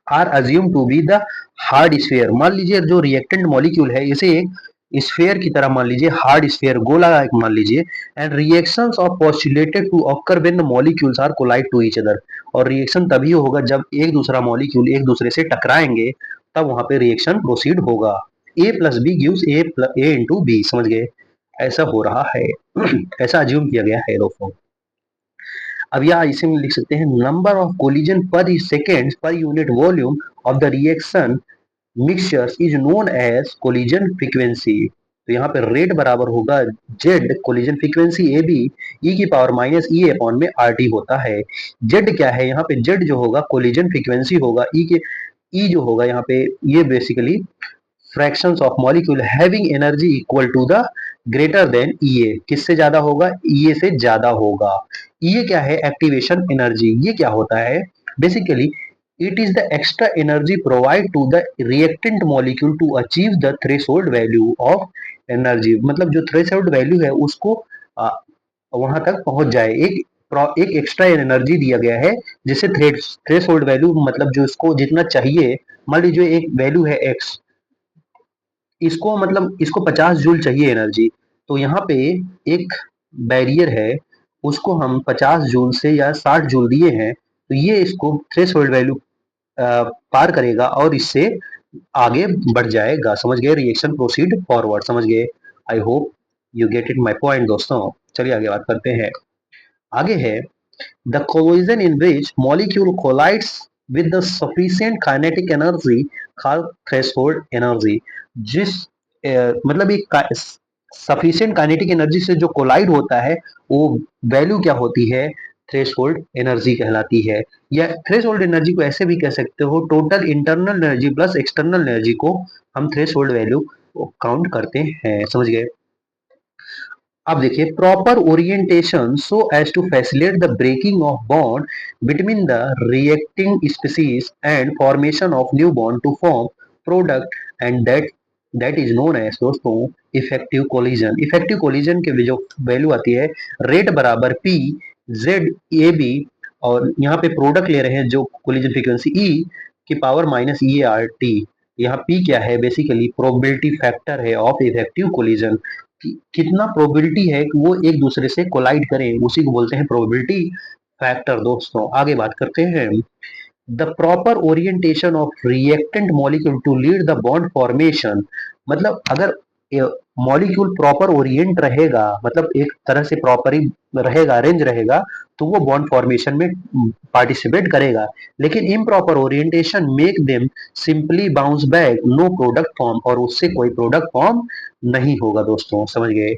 are assume to be the hard sphere. मान लीजिए जो रिएक्टेंट मॉलिक्यूल है इसे एक स्फीयर की तरह मान लीजिए, हार्ड स्फीयर, गोला एक मान लीजिए। And reactions of postulated to occur when the molecules are collide to each other. और रिएक्शन तभी होगा जब एक दूसरा मॉलिक्यूल एक दूसरे से टकराएंगे, तब वहां पे रिएक्शन प्रोसीड होगा। A plus B gives A into B. समझ गए? ऐसा हो रहा है ऐसा अज्यूम किया गया है दोस्तों। अब यहाँ इसे में लिख सकते हैं number of collision per second per unit volume of the reaction mixtures is known as collision frequency. तो यहाँ पे रेट बराबर होगा Z collision frequency A B E की पावर माइनस ई अपॉन में आर टी होता है। जेड क्या है यहाँ पे, जेड जो होगा कोलिजन फ्रीक्वेंसी होगा, ई के ई जो होगा यहाँ पे ये basically fractions of molecule having energy equal to the greater than EA, किससे ज्यादा होगा, ईए से ज्यादा होगा। ईए क्या है, एक्टिवेशन एनर्जी। ये क्या होता है basically, it is the extra energy provide to the reactant molecule to achieve the threshold value of energy, मतलब जो थ्रेशोल्ड वैल्यू है उसको वहां तक पहुंच जाए। एक एक्स्ट्रा एनर्जी दिया गया है जिससे थ्रेशोल्ड वैल्यू मतलब जो इसको जितना चाहिए, मान लीजिए एक वैल्यू है एक्स, इसको मतलब इसको 50 जूल चाहिए एनर्जी, तो यहाँ पे एक बैरियर है, उसको हम 50 जूल से या 60 जूल दिए हैं, तो ये इसको थ्रेशोल्ड वैल्यू पार करेगा और इससे आगे बढ़ जाएगा। समझ गए, रिएक्शन प्रोसीड फॉरवर्ड, समझ गए। I hope you get it my point दोस्तों। चलिए आगे बात करते हैं। आगे है the collision in which molecule collides with the sufficient kinetic energy called threshold energy. जिस मतलब एक सफिशिएंट काइनेटिक एनर्जी से जो कोलाइड होता है वो वैल्यू क्या होती है, थ्रेशोल्ड एनर्जी कहलाती है। या थ्रेशोल्ड एनर्जी को ऐसे भी कह सकते हो, total internal energy plus external energy को हम थ्रेशोल्ड वैल्यू काउंट करते हैं। समझ गए। अब देखिए, proper orientation so as to facilitate the breaking of bond between the reacting species and formation of new bond to form product, and that is known as दोस्तों effective collision. Effective collision के जो value आती है, rate बराबर P Z A B, और यहाँ पे product ले रहे हैं जो कोलिजन फ्रीक्वेंसी ई की power minus E R T. यहाँ पी क्या है, बेसिकली प्रोबेबिलिटी फैक्टर है ऑफ इफेक्टिव कोलिजन। कितना प्रोबेबिलिटी है कि वो एक दूसरे से कोलाइड करें, उसी को बोलते हैं प्रोबेबिलिटी फैक्टर दोस्तों। आगे बात करते हैं, the proper orientation of reactant molecule to lead the bond formation. मतलब अगर मॉलिक्यूल प्रॉपर ओरिएंट रहेगा, मतलब एक तरह से प्रॉपर ही रहेगा, अरेंज रहेगा, तो वो बॉन्ड फॉर्मेशन में पार्टिसिपेट करेगा। लेकिन improper orientation make them simply bounce back, no product form, और उससे कोई प्रोडक्ट फॉर्म नहीं होगा दोस्तों। समझ गए।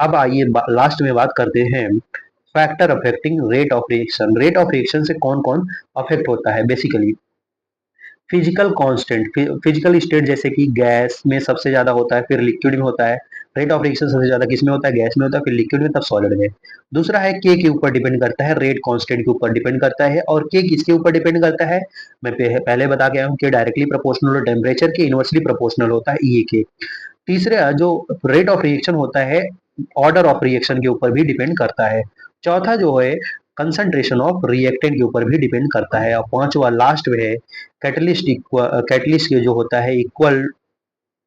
अब आइए लास्ट में बात करते हैं factor affecting rate of reaction. Rate of reaction से कौन कौन अफेक्ट होता है, basically physical constant, physical state जैसे कि गैस में सबसे ज्यादा होता है, फिर लिक्विड में होता है। रेट ऑफ रिएक्शन सबसे ज्यादा किस में होता है, गैस में होता है, फिर लिक्विड में, तब सॉलिड में। दूसरा है के ऊपर डिपेंड करता है, रेट कांस्टेंट के ऊपर डिपेंड करता है। और के किसके ऊपर डिपेंड करता है, मैं पहले बता के आया हूँ कि डायरेक्टली प्रोपोर्शनल और टेम्परेचर के इनवर्सली प्रोपोर्शनल होता है ई के। तीसरा जो रेट ऑफ रिएक्शन होता है, ऑर्डर ऑफ रिएक्शन के ऊपर भी डिपेंड करता है। चौथा जो है कंसंट्रेशन ऑफ रिएक्टेंट के ऊपर भी डिपेंड करता है। और पांचवा लास्ट में है कैटलिस्ट। कैटलिस्ट के जो होता है इक्वल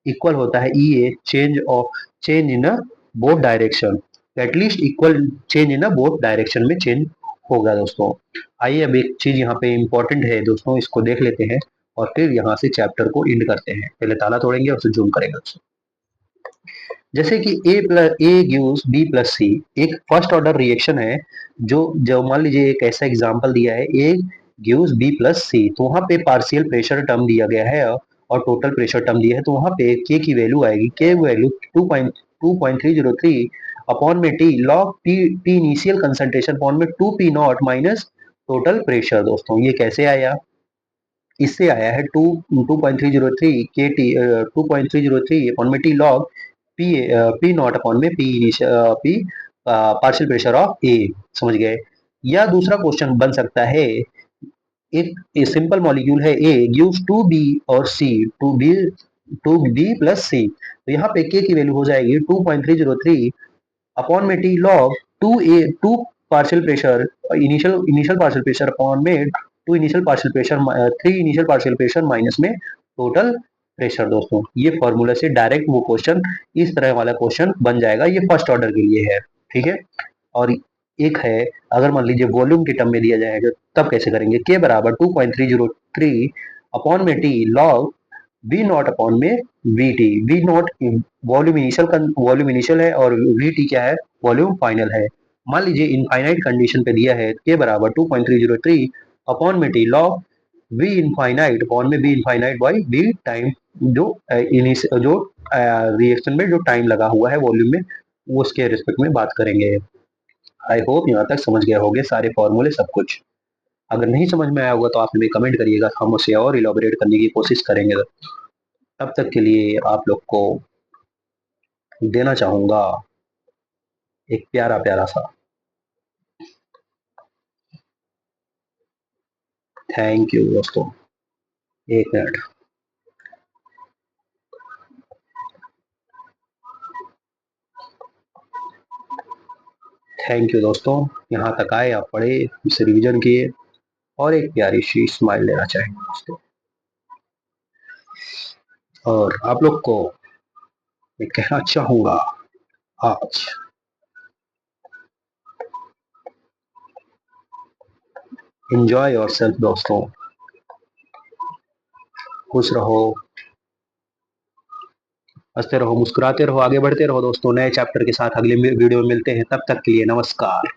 इक्वल होता है E A change in a both direction. Catalyst equal change in a both direction में चेंज होगा दोस्तों। आइए अब एक चीज यहाँ पे इंपॉर्टेंट है दोस्तों, इसको देख लेते हैं और फिर यहाँ से चैप्टर को एंड करते हैं। पहले ताला तोड़ेंगे और फिर जूम करेंगे उसको। जैसे कि ए गिव्स बी प्लस सी, एक फर्स्ट ऑर्डर रिएक्शन है। जो जो मान लीजिए एक ऐसा एग्जांपल दिया है, ए गिव्स बी प्लस सी, तो वहां पे पार्शियल प्रेशर टर्म दिया गया है और टोटल प्रेशर टर्म दिया है। तो वहां पे के की वैल्यू आएगी, के वैल्यू 2.303 अपॉन में T log T initial concentration upon में 2 P not minus total pressure. दोस्तों ये कैसे आया, इससे आया है 2.303 के टी 2.303 अपॉन में T log P P not upon में पी पार्शियल प्रेशर ऑफ ए। समझ गए। या दूसरा क्वेश्चन बन सकता है, एक सिंपल मॉलिक्यूल है ए गिव्स 2b और सी, 2b प्लस सी, तो यहाँ पे के की वैल्यू हो जाएगी 2.303 अपॉन में T log 2 partial pressure initial partial pressure upon में 2 initial partial pressure 3 initial partial pressure minus में टोटल प्रेशर। दोस्तों ये फॉर्मूला से डायरेक्ट वो क्वेश्चन इस तरह वाला क्वेश्चन बन जाएगा, ये फर्स्ट ऑर्डर के लिए है। ठीक है। और एक है, अगर मान लीजिए वॉल्यूम के टर्म में दिया जाएगा तब कैसे करेंगे, के बराबर 2.303 अपॉन में T log V naught upon में V T. V naught volume initial है और वी टी क्या है, वॉल्यूम फाइनल है। मान लीजिए इनफाइनाइट कंडीशन पे दिया है, के बराबर 2.303 अपॉन में T log V infinite upon में B infinite by V time जो जो रिएक्शन में जो टाइम लगा हुआ है वॉल्यूम में, वो उसके रिस्पेक्ट में बात करेंगे। आई होप यहाँ तक समझ गए होंगे सारे फॉर्मूले सब कुछ। अगर नहीं समझ में आया होगा तो आप हमें कमेंट करिएगा, हम उसे और इलाबोरेट करने की कोशिश करेंगे। तब तक के लिए आप लोग को देना चाहूंगा एक प्यारा प्यारा सा थैंक यू दोस्तों। एक मिनट। थैंक यू दोस्तों, यहाँ तक आए, आप पढ़े, इसे रिवीजन किए और एक प्यारी सी स्माइल लेना चाहेंगे दोस्तों। और आप लोग को मैं कहना चाहूंगा आज एंजॉय योर सेल्फ दोस्तों। खुश रहो, हंसते रहो, मुस्कुराते रहो, आगे बढ़ते रहो दोस्तों। नए चैप्टर के साथ अगले वीडियो में मिलते हैं, तब तक के लिए नमस्कार।